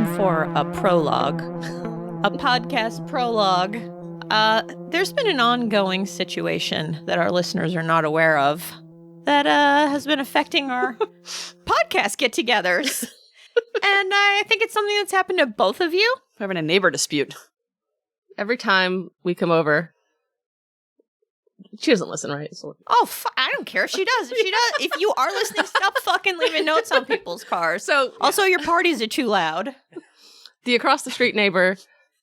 time for a prologue, a podcast prologue. There's been an ongoing situation that our listeners are not aware of that has been affecting our podcast get-togethers. And I think it's something that's happened to both of you. We're having a neighbor dispute. Every time we come over, she doesn't listen, right? So. Oh, I don't care if she does. If she does, if you are listening, stop fucking leaving notes on people's cars. So, also, your parties are too loud. The across the street neighbor,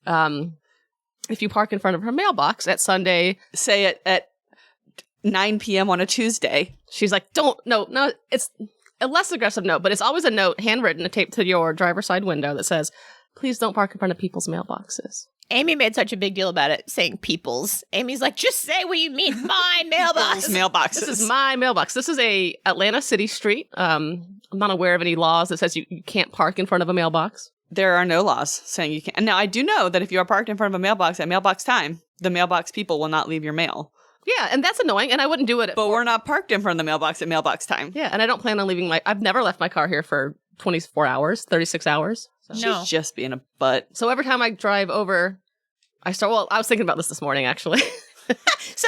if you park in front of her mailbox at Sunday, say it at 9 p.m. on a Tuesday, she's like, no, it's a less aggressive note, but it's always a note handwritten, taped to your driver's side window that says, please don't park in front of people's mailboxes. Amy made such a big deal about it, saying people's. Amy's like, just say what you mean, my mailbox. Mailboxes. This is my mailbox. This is a Atlanta city street. I'm not aware of any laws that says you can't park in front of a mailbox. There are no laws saying you can't. And now I do know that if you are parked in front of a mailbox at mailbox time, the mailbox people will not leave your mail. Yeah, and that's annoying, and I wouldn't do it. But we're not parked in front of the mailbox at mailbox time. Yeah, and I don't plan on leaving I've never left my car here for 24 hours, 36 hours. So. No. She's just being a butt. So every time I drive over, I was thinking about this morning, actually. So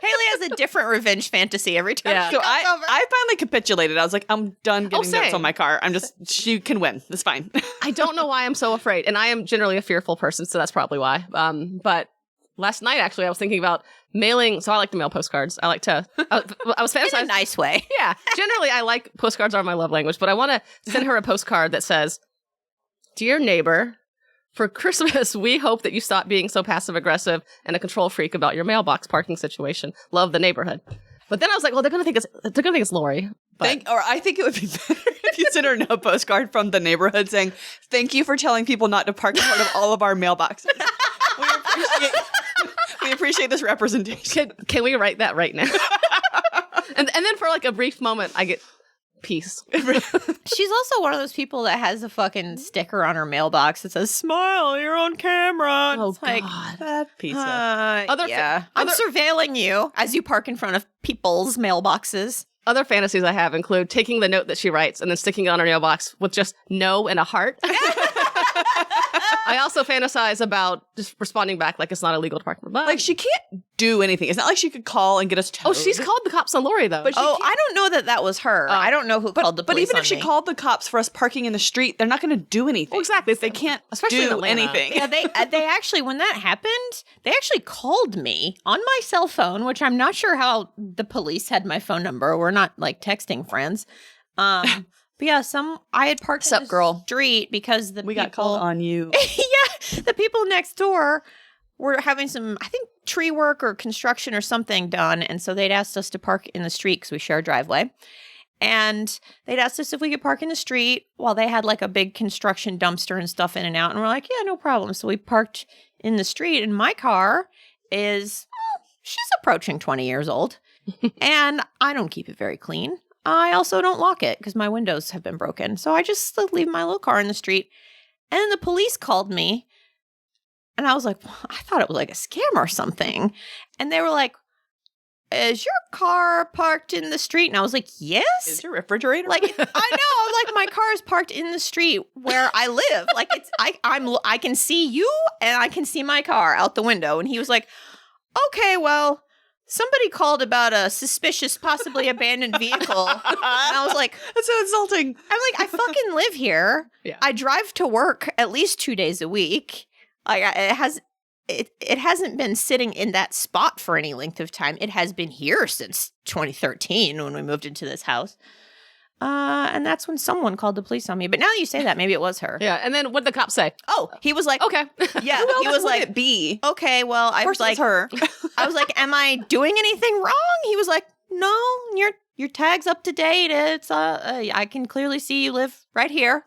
Haley has a different revenge fantasy every time she so comes over. I finally capitulated. I was like, I'm done getting notes same. on my car. She can win. It's fine. I don't know why I'm so afraid, and I am generally a fearful person, so that's probably why. But last night, actually, I was thinking about mailing. So I like to mail postcards. I like to. I was fantasizing. In a nice way. Yeah, generally, I like postcards are my love language, but I want to send her a postcard that says, "Dear neighbor, for Christmas, we hope that you stop being so passive-aggressive and a control freak about your mailbox parking situation. Love the neighborhood." But then I was like, well, they're gonna think it's Lori. But I think it would be better if you sent her a postcard from the neighborhood saying, "Thank you for telling people not to park in front of all of our mailboxes. We appreciate this representation." Can we write that right now? and then for like a brief moment, I get peace. She's also one of those people that has a fucking sticker on her mailbox that says, "Smile, you're on camera." And Oh, it's like, God. That pizza. I'm surveilling you as you park in front of people's mailboxes. Other fantasies I have include taking the note that she writes and then sticking it on her mailbox with just no and a heart. I also fantasize about just responding back like it's not illegal to park. Like, she can't do anything. It's not like she could call and get us towed. Oh, she's called the cops on Lori, though. But I don't know that was her. I don't know who called the police. But even on if she me. called the cops for us parking in the street, they're not going to do anything. Well, exactly. They can't Especially in do Atlanta. anything. Yeah, they actually, when that happened, they actually called me on my cell phone, which I'm not sure how the police had my phone number. We're not like texting friends. But yeah, I had parked in the street because We got called on you. Yeah, the people next door were having some, I think, tree work or construction or something done. And so they'd asked us to park in the street because we share a driveway. And they'd asked us if we could park in the street while they had like a big construction dumpster and stuff in and out. And we're like, yeah, no problem. So we parked in the street, and my car she's approaching 20 years old. And I don't keep it very clean. I also don't lock it because my windows have been broken. So I just leave my little car in the street. And then the police called me. And I was like, well, I thought it was like a scam or something. And they were like, is your car parked in the street? And I was like, yes. Is your refrigerator? Like, I know. Like, my car is parked in the street where I live. Like, I can see you and I can see my car out the window. And he was like, okay, well, somebody called about a suspicious, possibly abandoned vehicle. And I was like, that's so insulting. I'm like, I fucking live here. Yeah. I drive to work at least 2 days a week. Like, it hasn't been sitting in that spot for any length of time. It has been here since 2013 when we moved into this house. And that's when someone called the police on me. But now that you say that, maybe it was her. Yeah, and then what did the cop say? Oh, he was like, Okay. yeah, Who else he was would like, it be? okay, well, I Of course was like, it's her. I was like, am I doing anything wrong? He was like, no, your tag's up to date. It's I can clearly see you live right here.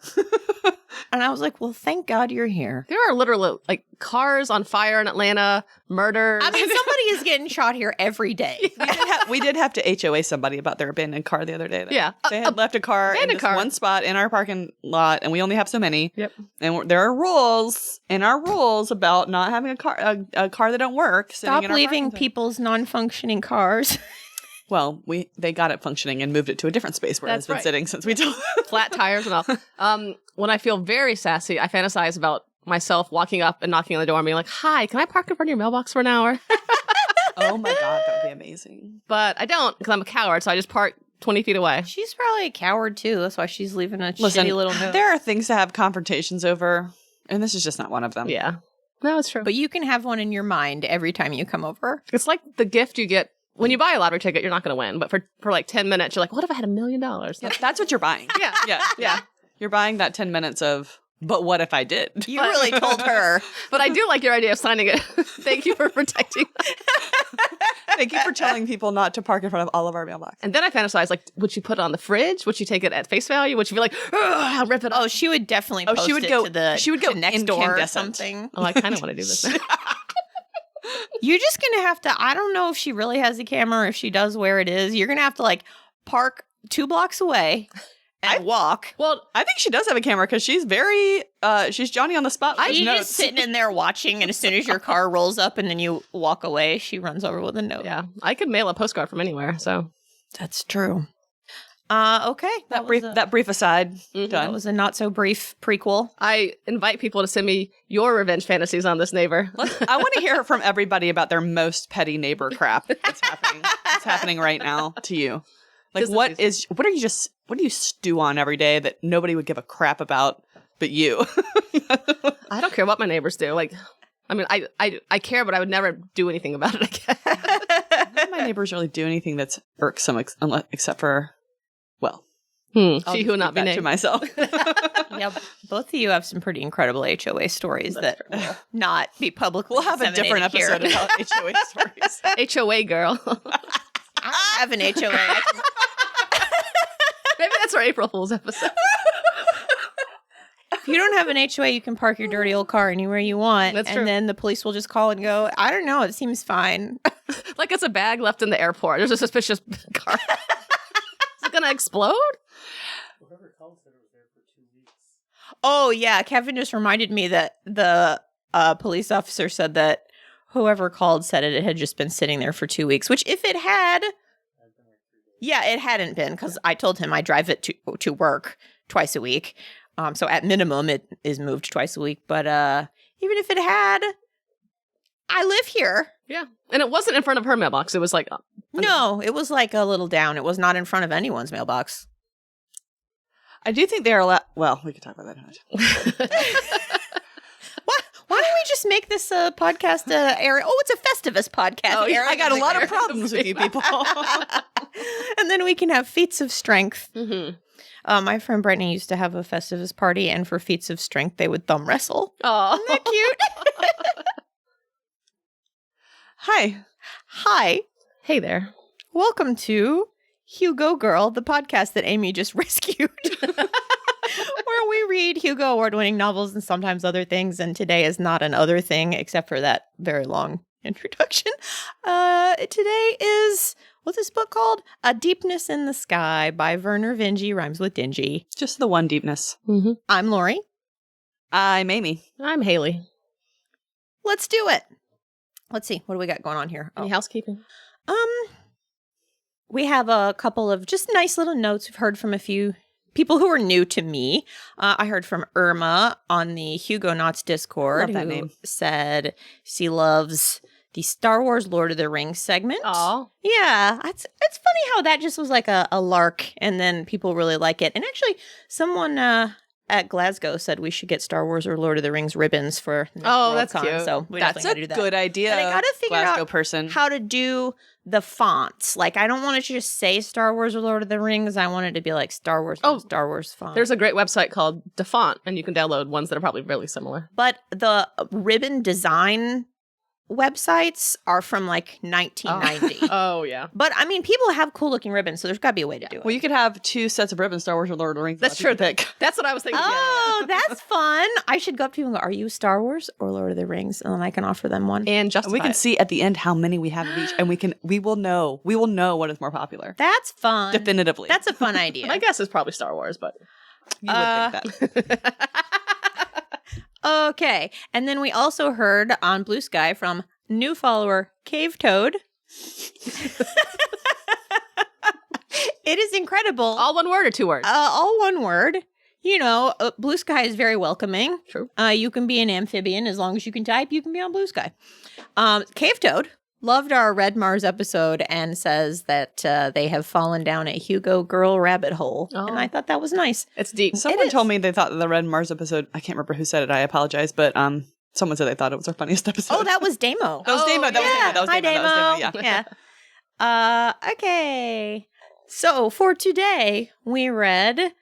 And I was like, well, thank God you're here. There are literally like cars on fire in Atlanta, murders. I mean, somebody is getting shot here every day. We did have to HOA somebody about their abandoned car the other day. Though. Yeah. They had left a car in this one spot in our parking lot, and we only have so many. Yep. And there are rules in our rules about not having a car that don't work. Stop leaving people's non-functioning cars. Well, they got it functioning and moved it to a different space where That's it's been right. sitting since we told. Flat tires and all. When I feel very sassy, I fantasize about myself walking up and knocking on the door and being like, "Hi, can I park in front of your mailbox for an hour?" Oh my God, that would be amazing. But I don't because I'm a coward, so I just park 20 feet away. She's probably a coward too. That's why she's leaving a Listen, shitty little note. there are things to have confrontations over, and this is just not one of them. Yeah. No, it's true. But you can have one in your mind every time you come over. It's like the gift you get when you buy a lottery ticket, you're not going to win. But for like 10 minutes, you're like, what if I had $1 million? Yeah, that's what you're buying. Yeah. Yeah. You're buying that 10 minutes of, but what if I did? You really told her. But I do like your idea of signing it. Thank you for protecting. Thank you for telling people not to park in front of all of our mailboxes. And then I fantasize, like, would you put it on the fridge? Would you take it at face value? Would you be like, I'll rip it off? Oh, she would definitely post she would it go- to the she would go to next door or incandescent. something. Oh, I kind of want to do this now. You're just going to have to, I don't know if she really has a camera or if she does where it is. You're going to have to like park 2 blocks away and walk. Well, I think she does have a camera because she's very, she's Johnny on the spot. with She's notes. just sitting in there watching, and as soon as your car rolls up and then you walk away, she runs over with a note. yeah, I could mail a postcard from anywhere. So That's true. Okay. That brief aside, Mhm. That done. was a not so brief prequel. I invite people to send me your revenge fantasies on this neighbor. I want to hear from everybody about their most petty neighbor crap that's happening. It's happening right now to you. Like, what do you stew on every day that nobody would give a crap about but you? I don't care what my neighbors do. Like, I mean, I care, but I would never do anything about it. I guess. None of my neighbors really do anything that's irksome except for, well, She I'll who keep not be that to named. myself. Yeah, both of you have some pretty incredible HOA stories that will not be publicly We'll have a different disseminated here. episode about HOA stories. HOA girl. I have an HOA. I can- Maybe that's our April Fool's episode. If you don't have an HOA, you can park your dirty old car anywhere you want. That's and true. then the police will just call and go, I don't know, it seems fine. Like it's a bag left in the airport. There's a suspicious car. Is it going to explode? Oh, yeah. Kevin just reminded me that the police officer said that whoever called said it had just been sitting there for 2 weeks, which if it had, yeah, it hadn't been because I told him I drive it to work twice a week. So at minimum, it is moved twice a week. But even if it had, I live here. Yeah. And it wasn't in front of her mailbox. It was like, No, it was like a little down. It was not in front of anyone's mailbox. I do think they are allowed. Well, we could talk about that. Why don't we just make this a podcast area? Oh, it's a Festivus podcast. Oh, yeah, area. I got a lot of problems with you people. And then we can have feats of strength. Mhm. My friend Brittany used to have a Festivus party, and for feats of strength, they would thumb wrestle. Oh. Isn't that cute? Hi. Hi. Hey there. Welcome to Hugo Girl, the podcast that Amy just rescued, where we read Hugo award-winning novels and sometimes other things. And today is not an other thing, except for that very long introduction. Today is, what's this book called? A Deepness in the Sky by Werner Vinge, rhymes with dingy. Just the one deepness. Mm-hmm. I'm Lori. I'm Amy. I'm Haley. Let's do it. Let's see. What do we got going on here? Any housekeeping? We have a couple of just nice little notes. We've heard from a few people who are new to me. I heard from Irma on the Hugo Knots Discord, Love that who name. said she loves the Star Wars Lord of the Rings segment. Oh. Yeah, it's funny how that just was like a lark, and then people really like it. And actually, someone at Glasgow said we should get Star Wars or Lord of the Rings ribbons for next Oh, that's Worldcon, cute. So we That's definitely a gotta do that. good idea. But I gotta figure Glasgow out person. how to do the fonts. Like, I don't want it to just say Star Wars or Lord of the Rings. I want it to be like Star Wars and Star Wars font. There's a great website called Defont, and you can download ones that are probably really similar. But the ribbon design websites are from like 1990. Oh, yeah. But I mean, people have cool looking ribbons, so there's got to be a way to do it. Well, you could have 2 sets of ribbons, Star Wars or Lord of the Rings. That's that you true. could pick. That's what I was thinking. Oh, that's fun. I should go up to people and go, are you Star Wars or Lord of the Rings? And then I can offer them one. And just We can see at the end how many we have of each, and we will know what is more popular. That's fun. Definitively. That's a fun idea. My guess is probably Star Wars, but you would think that. Okay. And then we also heard on Blue Sky from new follower Cave Toad. It is incredible. All one word or 2 words? All one word. Blue Sky is very welcoming. True. You can be an amphibian as long as you can type. You can be on Blue Sky. Cave Toad loved our Red Mars episode and says that they have fallen down a Hugo girl rabbit hole. Oh. And I thought that was nice. It's deep. Someone is. told me they thought the Red Mars episode, I can't remember who said it, I apologize, but someone said they thought it was our funniest episode. Oh, that was Damo. That was Damo. That was Hi, Damo. Yeah. Okay. So for today, we read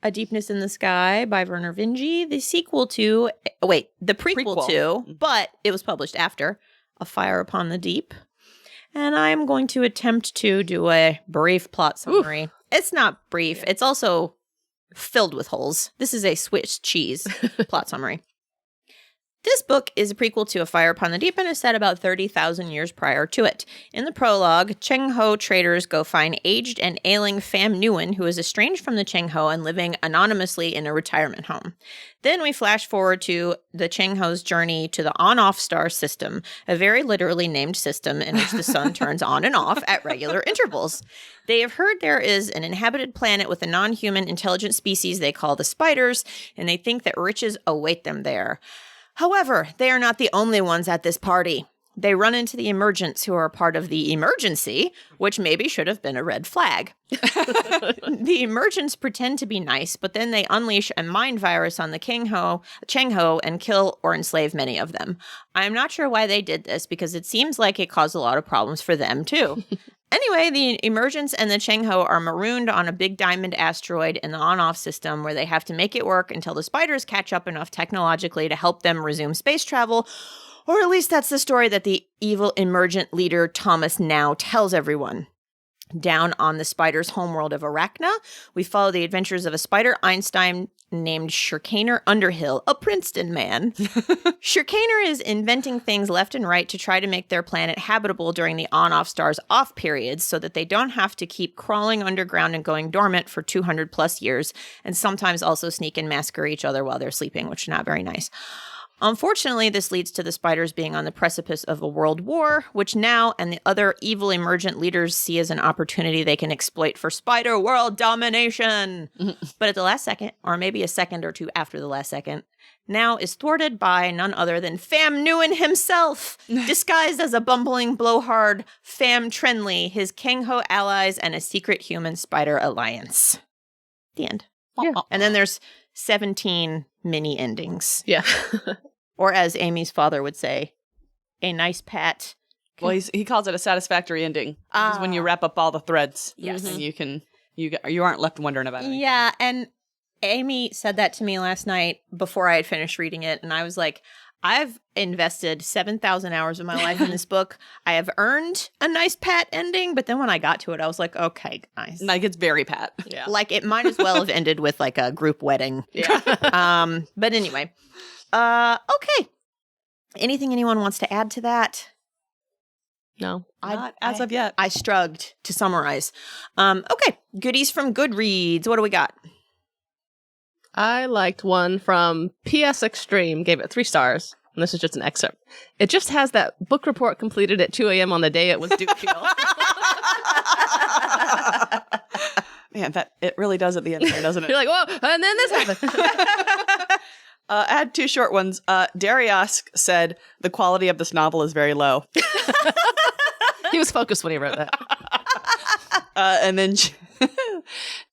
A Deepness in the Sky by Werner Vinge, the sequel to, the prequel to, but it was published after, A Fire Upon the Deep. And I'm going to attempt to do a brief plot summary. Oof. It's not brief. It's also filled with holes. This is a Swiss cheese plot summary. This book is a prequel to A Fire Upon the Deep and is set about 30,000 years prior to it. In the prologue, Cheng Ho traders go find aged and ailing Pham Nguyen, who is estranged from the Cheng Ho and living anonymously in a retirement home. Then we flash forward to the Cheng Ho's journey to the on-off star system, a very literally named system in which the sun turns on and off at regular intervals. They have heard there is an inhabited planet with a non-human intelligent species they call the spiders, and they think that riches await them there. However, they are not the only ones at this party. They run into the emergents who are part of the emergency, which maybe should have been a red flag. The emergents pretend to be nice, but then they unleash a mind virus on the Cheng Ho and kill or enslave many of them. I'm not sure why they did this because it seems like it caused a lot of problems for them too. Anyway, the emergents and the Cheng Ho are marooned on a big diamond asteroid in the on-off system where they have to make it work until the spiders catch up enough technologically to help them resume space travel. Or at least that's the story that the evil emergent leader Thomas now tells everyone. Down on the spider's homeworld of Arachna, we follow the adventures of a spider Einstein named Shirkaner Underhill, a Princeton man. Shirkaner is inventing things left and right to try to make their planet habitable during the on-off star's off periods so that they don't have to keep crawling underground and going dormant for 200 plus years, and sometimes also sneak and massacre each other while they're sleeping, which is not very nice. Unfortunately, this leads to the spiders being on the precipice of a world war, which now and the other evil emergent leaders see as an opportunity they can exploit for spider world domination. But at the last second, or maybe a second or two after the last second, now is thwarted by none other than Pham Nguyen himself, disguised as a bumbling blowhard Pham Trenley, his Cheng Ho allies, and a secret human spider alliance. The end. Yeah. And then there's 17 mini endings. Yeah. Or as Amy's father would say, a nice pat. Well, he calls it a satisfactory ending. Because when you wrap up all the threads, Yes. and you aren't left wondering about anything. Yeah, and Amy said that to me last night before I had finished reading it, and I was like, I've invested 7,000 hours of my life in this book. I have earned a nice pat ending, but then when I got to it, I was like, okay, guys. Like, it's very pat. Yeah. Like, it might as well have ended with, like, a group wedding. Yeah. But anyway. Okay. Anything anyone wants to add to that? No. Not as of yet. I struggled to summarize. Okay. Goodies from Goodreads. What do we got? I liked one from PS Extreme, gave it 3 stars. And this is just an excerpt. It just has that book report completed at 2 a.m. on the day it was due feel. Man, it really does at the end there, doesn't it? You're like, whoa, and then this happened. I had 2 short ones. Darius said the quality of this novel is very low. He was focused when he wrote that. And then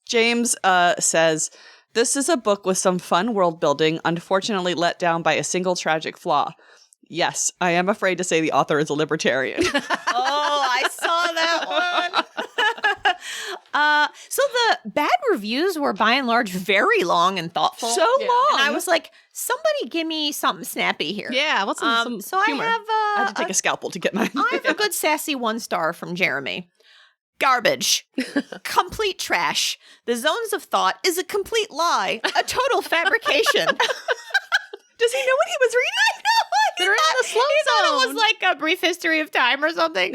James says, this is a book with some fun world building, unfortunately let down by a single tragic flaw. Yes, I am afraid to say the author is a libertarian. Oh, I saw that one. So the bad reviews were by and large very long and thoughtful. So long. And I was like, somebody give me something snappy here. Yeah, what's some so humor? I I had to take a scalpel to get mine. have a good sassy 1 star from Jeremy. Garbage. Complete trash. The zones of thought is a complete lie. A total fabrication. Does he know what he was reading? They're in the slow He thought it zone. was like a brief history of time or something.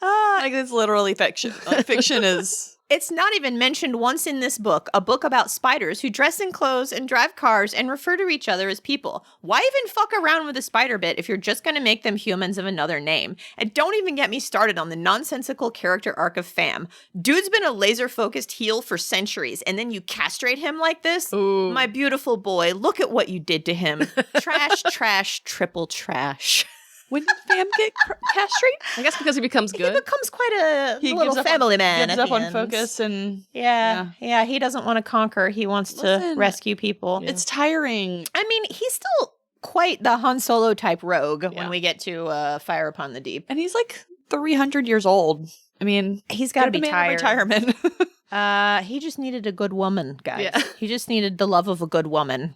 Like, it's literally fiction. Fiction is It's not even mentioned once in this book, a book about spiders who dress in clothes and drive cars and refer to each other as people. Why even fuck around with a spider bit if you're just going to make them humans of another name? And don't even get me started on the nonsensical character arc of Fam. Dude's been a laser-focused heel for centuries, and then you castrate him like this? Ooh. My beautiful boy, look at what you did to him. Trash, trash, triple trash. When did Fam get castrated? I guess because he becomes good. He becomes quite a He little gives up family man. Gives at up the on end. focus and Yeah, he doesn't want to conquer. He wants to Listen, rescue people. it's tiring. I mean, he's still quite the Han Solo type rogue Yeah. when we get to Fire Upon the Deep. And he's like 300 years old. I mean, He's got to give be the man a tired. retirement. He just needed a good woman, guys. Yeah. He just needed the love of a good woman.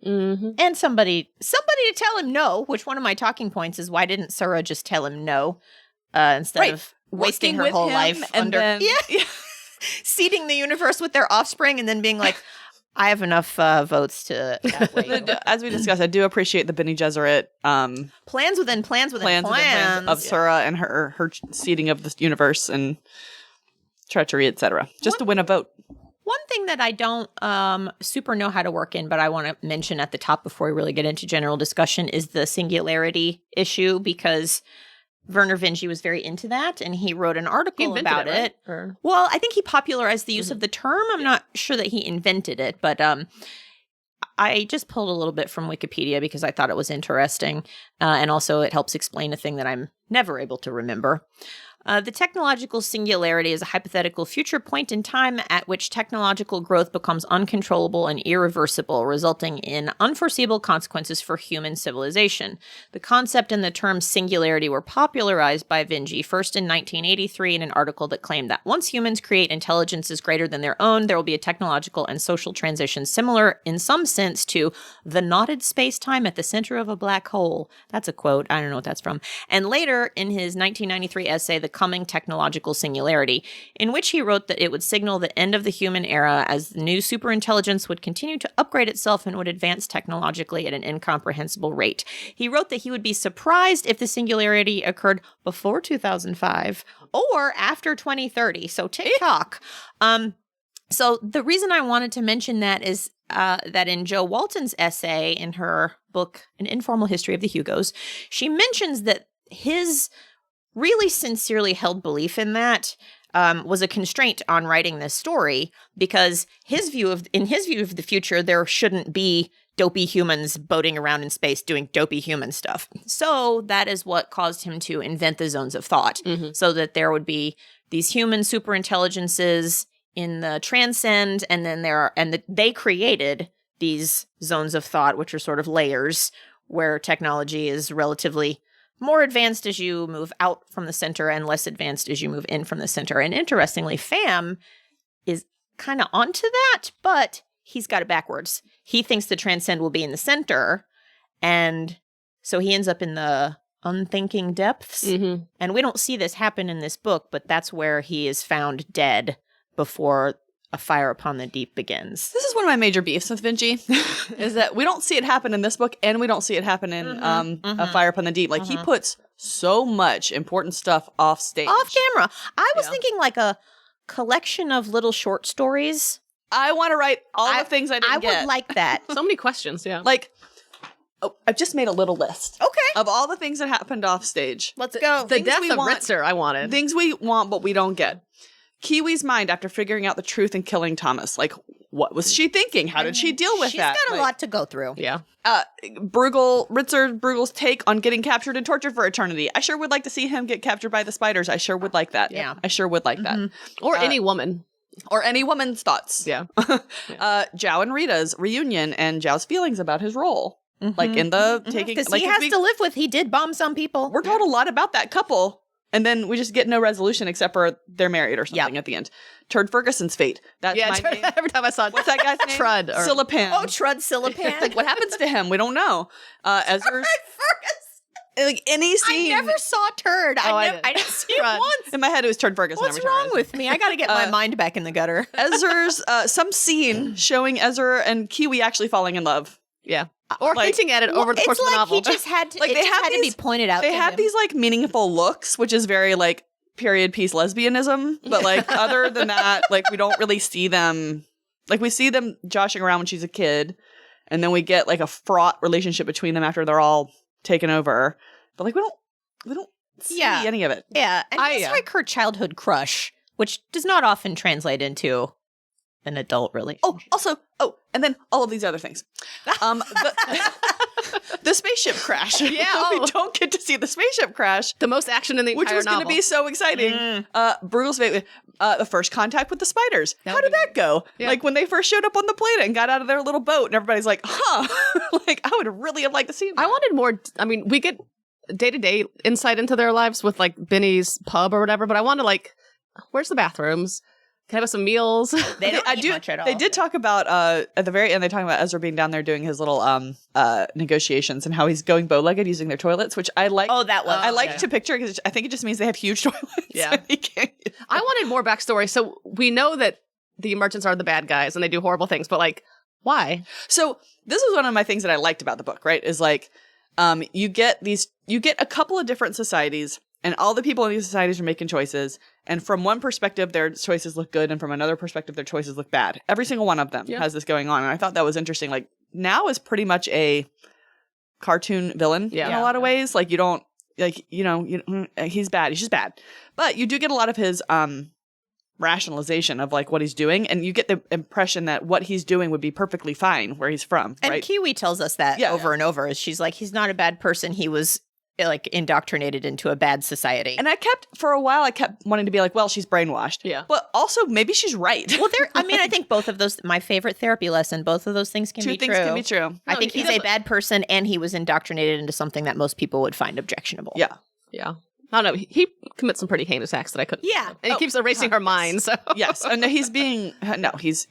Mm-hmm. And somebody to tell him no, which one of my talking points is why didn't Sura just tell him no instead Right. of wasting Working her with whole him life and under then- seeding the universe with their offspring and then being like, I have enough votes to outweigh you. As we discussed, I do appreciate the Bene Gesserit Plans within plans within plans. of Sura and her seeding of the universe and treachery, etc. Just to win a vote. One thing that I don't super know how to work in, but I want to mention at the top before we really get into general discussion is the singularity issue, because Werner Vinge was very into that, and he wrote an article about it. Right? Or- Well, I think he popularized the use of the term. I'm not sure that he invented it, but I just pulled a little bit from Wikipedia because I thought it was interesting, and also it helps explain a thing that I'm never able to remember. The technological singularity is a hypothetical future point in time at which technological growth becomes uncontrollable and irreversible, resulting in unforeseeable consequences for human civilization. The concept and the term singularity were popularized by Vinge first in 1983 in an article that claimed that once humans create intelligences greater than their own, there will be a technological and social transition similar in some sense to the knotted space-time at the center of a black hole. That's a quote. I don't know what that's from. And later, in his 1993 essay, The Coming Technological Singularity, in which he wrote that it would signal the end of the human era as the new superintelligence would continue to upgrade itself and would advance technologically at an incomprehensible rate. He wrote that he would be surprised if the singularity occurred before 2005 or after 2030. So tick-tock. So the reason I wanted to mention that is that in Jo Walton's essay in her book, An Informal History of the Hugos, she mentions that his really sincerely held belief in that was a constraint on writing this story, because in his view of the future, there shouldn't be dopey humans boating around in space doing dopey human stuff. So that is what caused him to invent the zones of thought, so that there would be these human superintelligences in the transcend, and then they created these zones of thought, which are sort of layers where technology is relatively more advanced as you move out from the center and less advanced as you move in from the center. And interestingly, Fam is kind of onto that, but he's got it backwards. He thinks the transcend will be in the center, and so he ends up in the unthinking depths. Mm-hmm. And we don't see this happen in this book, but that's where he is found dead before A Fire Upon the Deep begins. This is one of my major beefs with Vinci, is that we don't see it happen in this book, and we don't see it happen in A Fire Upon the Deep. Like, he puts so much important stuff off stage. Off camera. I was Yeah. thinking like a collection of little short stories. I want to write all the things I didn't I get. would like that. So many questions, yeah. Like, I've just made a little list Okay, of all the things that happened off stage. let's go. The things death we of want- Ritzer, I wanted. Things we want, but we don't get. Kiwi's mind after figuring out the truth and killing Thomas. Like, what was she thinking? How did she deal with She's that? got a lot to go through. Yeah. Bruegel's take on getting captured and tortured for eternity. I sure would like to see him get captured by the spiders. I sure would like that. Yeah. I sure would like that. Or any woman. Or any woman's thoughts. Yeah. Zhao and Rita's reunion and Zhao's feelings about his role. Like in the taking, Because like he has to live with, he did bomb some people. we're told a lot about that couple, and then we just get no resolution except for they're married or something at the end. Turd Ferguson's fate. That's Yeah, my name. every time I saw What's that guy's name? Trud. Or, Silapan. Oh, Trud Silapan. Like, what happens to him? We don't know. Ezra's Fergus. like any I scene. never saw Turd. Oh, I I did. didn't see it Trud. once. In my head, it was Turd Ferguson. What's every time I wrong was- with me? I got to get my mind back in the gutter. Ezra's some scene showing Ezra and Kiwi actually falling in love. yeah. Or like- hinting at it over the course It's of the like novel. he just had to, Like, it they just have had to be these- pointed out They to have him. these like meaningful looks, which is very like period piece lesbianism, but like other than that, like we don't really see them. Like we see them joshing around when she's a kid, and then we get like a fraught relationship between them after they're all taken over. But like we don't see any of it. Yeah, and he's like her childhood crush, which does not often translate into an adult relationship. And then all of these other things. The spaceship crash. Yeah. We don't get to see the spaceship crash. The most action in the entire Which was going to be so exciting. Brutal's the first contact with the spiders. How did that go? Yeah. Like when they first showed up on the planet and got out of their little boat and everybody's like, like I would really have liked to see that. I wanted more. I mean, we get day-to-day insight into their lives with like Benny's pub or whatever, but I wanted like, where's the bathrooms? Can I have some meals? They don't eat much at all. They did talk about, at the very end, they talk about Ezra being down there doing his little negotiations and how he's going bow-legged using their toilets, which I like. Oh, that one. I like to picture because I think it just means they have huge toilets. Yeah. I wanted more backstory. So we know that the Emergents are the bad guys and they do horrible things, but like, why? So this was one of my things that I liked about the book, right? Is like, you get a couple of different societies. And all the people in these societies are making choices. And from one perspective, their choices look good. And from another perspective, their choices look bad. Every single one of them has this going on. And I thought that was interesting. Like, now is pretty much a cartoon villain in a lot of ways. Like, you don't, like, he's bad. He's just bad. But you do get a lot of his rationalization of, like, what he's doing. And you get the impression that what he's doing would be perfectly fine where he's from, and right? Kiwi tells us that over and over. Is she's like, he's not a bad person. He was like indoctrinated into a bad society. And for a while, I kept wanting to be like, well, she's brainwashed. Yeah. But also, maybe she's right. Well, I think both of those, my favorite therapy lesson, both of those things can be true. Two things can be true. I think he's a bad person and he was indoctrinated into something that most people would find objectionable. Yeah. Yeah. I don't know. He commits some pretty heinous acts that I couldn't. Yeah. And he keeps erasing her mind. So Yes. And he's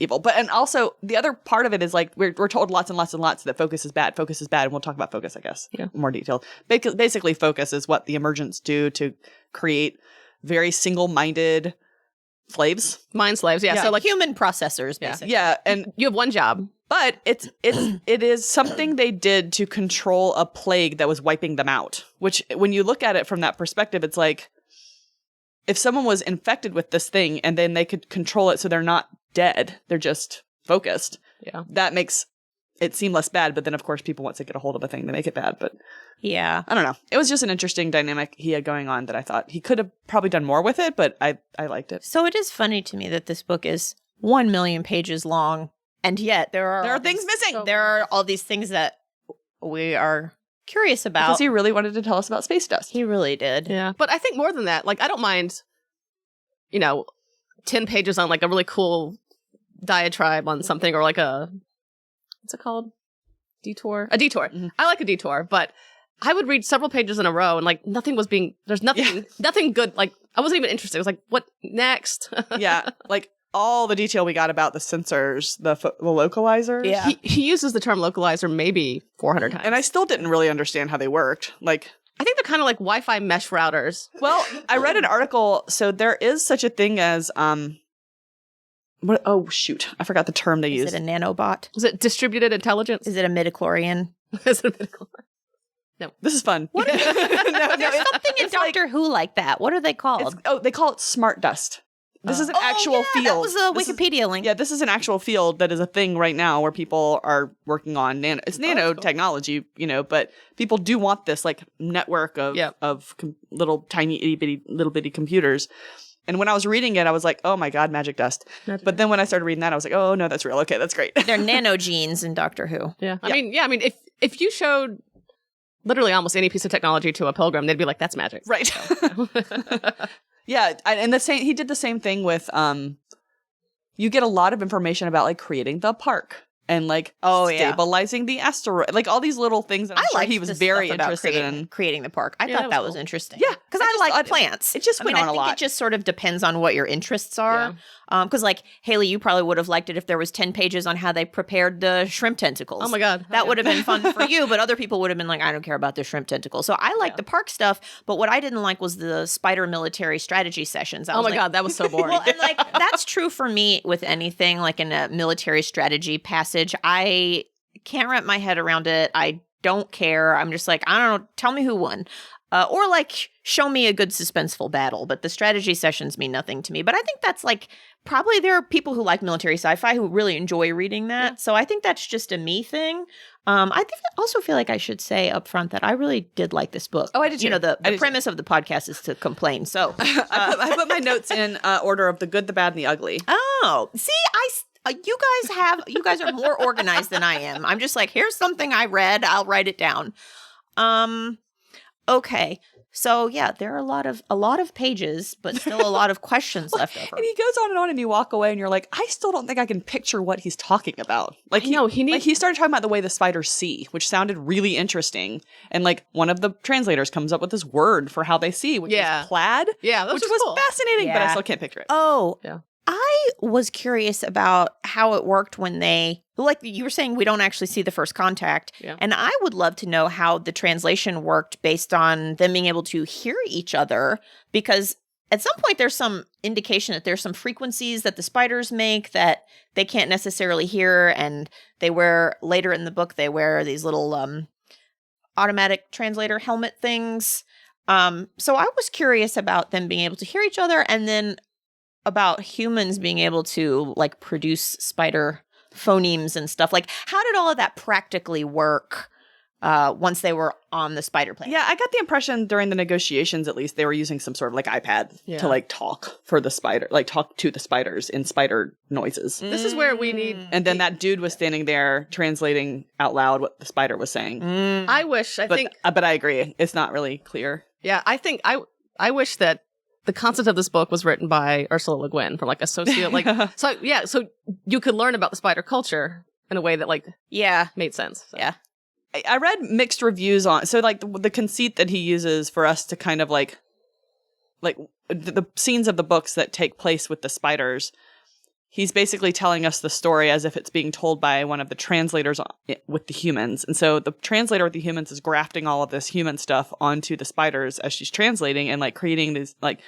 evil. But, and also the other part of it is like, we're told lots and lots and lots that focus is bad. And we'll talk about focus, I guess, in more detail. Basically, focus is what the Emergents do to create very single-minded slaves. mind slaves. Yeah. So like human processors, basically. Yeah. And you have one job. But it is something they did to control a plague that was wiping them out, which when you look at it from that perspective, it's like if someone was infected with this thing and then they could control it so they're not dead, they're just focused. Yeah. That makes it seem less bad. But then, of course, people once they get a hold of a thing, they make it bad. But yeah, I don't know. It was just an interesting dynamic he had going on that I thought he could have probably done more with it, but I liked it. So it is funny to me that this book is 1 million pages long. And yet there are things missing. There are all these things that we are curious about. Because he really wanted to tell us about space dust. He really did. Yeah. But I think more than that, like I don't mind, 10 pages on like a really cool diatribe on something or like what's it called? Detour? A detour. Mm-hmm. I like a detour, but I would read several pages in a row and like nothing there's nothing good. Like I wasn't even interested. I was like, what next? Yeah. Like all the detail we got about the sensors, the localizers. Yeah. He uses the term localizer maybe 400 times. And I still didn't really understand how they worked. Like, I think they're kind of like Wi-Fi mesh routers. Well, I read an article. So there is such a thing as, I forgot the term they use. Is it a nanobot? Is it distributed intelligence? Is it a midichlorian? Is it a midichlorian? No. This is fun. What There's something in Doctor Who like that. What are they called? They call it smart dust. This is an actual field. That was a Wikipedia link. Yeah, this is an actual field that is a thing right now where people are working on It's nanotechnology, but people do want this like network of little tiny little bitty computers. And when I was reading it, I was like, oh my God, magic dust. But then when I started reading that, I was like, oh no, that's real. Okay, that's great. They're nanogenes in Doctor Who. Yeah. I mean, if you showed literally almost any piece of technology to a pilgrim, they'd be like, that's magic. Right. So. Yeah, and he did the same thing with you get a lot of information about like creating the park and like stabilizing the asteroid, like all these little things that I'm sure he was very interested in creating the park. I thought that was interesting. Yeah, because I like plants. It just went on a lot. I think it just sort of depends on what your interests are. Because like Haley, you probably would have liked it if there was 10 pages on how they prepared the shrimp tentacles. Oh my God. That would have been fun for you, but other people would have been like, I don't care about the shrimp tentacles. So I like the park stuff, but what I didn't like was the spider military strategy sessions. Oh my God, that was so boring. Well, and like that's true for me with anything like in a military strategy passage. I can't wrap my head around it. I don't care. I'm just like, I don't know, tell me who won. Or like show me a good suspenseful battle, but the strategy sessions mean nothing to me. But I think that's like probably there are people who like military sci-fi who really enjoy reading that. Yeah. So I think that's just a me thing. I also feel like I should say up front that I really did like this book. Oh, I did too. You know, the premise of the podcast is to complain. So I put my notes in order of the good, the bad, and the ugly. Oh, see, you guys are more organized than I am. I'm just like, here's something I read. I'll write it down. Okay. So yeah, there are a lot of pages, but still a lot of questions left over. And he goes on, and you walk away, and you're like, I still don't think I can picture what he's talking about. Like, he started talking about the way the spiders see, which sounded really interesting. And like one of the translators comes up with this word for how they see, which is plaid. Yeah, which was cool. fascinating, but I still can't picture it. Oh, yeah. I was curious about how it worked when they, like you were saying, we don't actually see the first contact. Yeah. And I would love to know how the translation worked based on them being able to hear each other, because at some point there's some indication that there's some frequencies that the spiders make that they can't necessarily hear. And later in the book, they wear these little automatic translator helmet things. So I was curious about them being able to hear each other, and then about humans being able to like produce spider phonemes and stuff. Like, how did all of that practically work once they were on the spider planet? Yeah, I got the impression during the negotiations, at least, they were using some sort of like iPad to like talk for the spider, like talk to the spiders in spider noises. This is where we need. And then that dude was standing there translating out loud what the spider was saying. But I agree, it's not really clear. Yeah, I wish that the concept of this book was written by Ursula Le Guin from like a so you could learn about the spider culture in a way that made sense. So. Yeah. I read mixed reviews on, so like the conceit that he uses for us to kind of like the scenes of the books that take place with the spiders, he's basically telling us the story as if it's being told by one of the translators with the humans. And so the translator with the humans is grafting all of this human stuff onto the spiders as she's translating and like creating these like,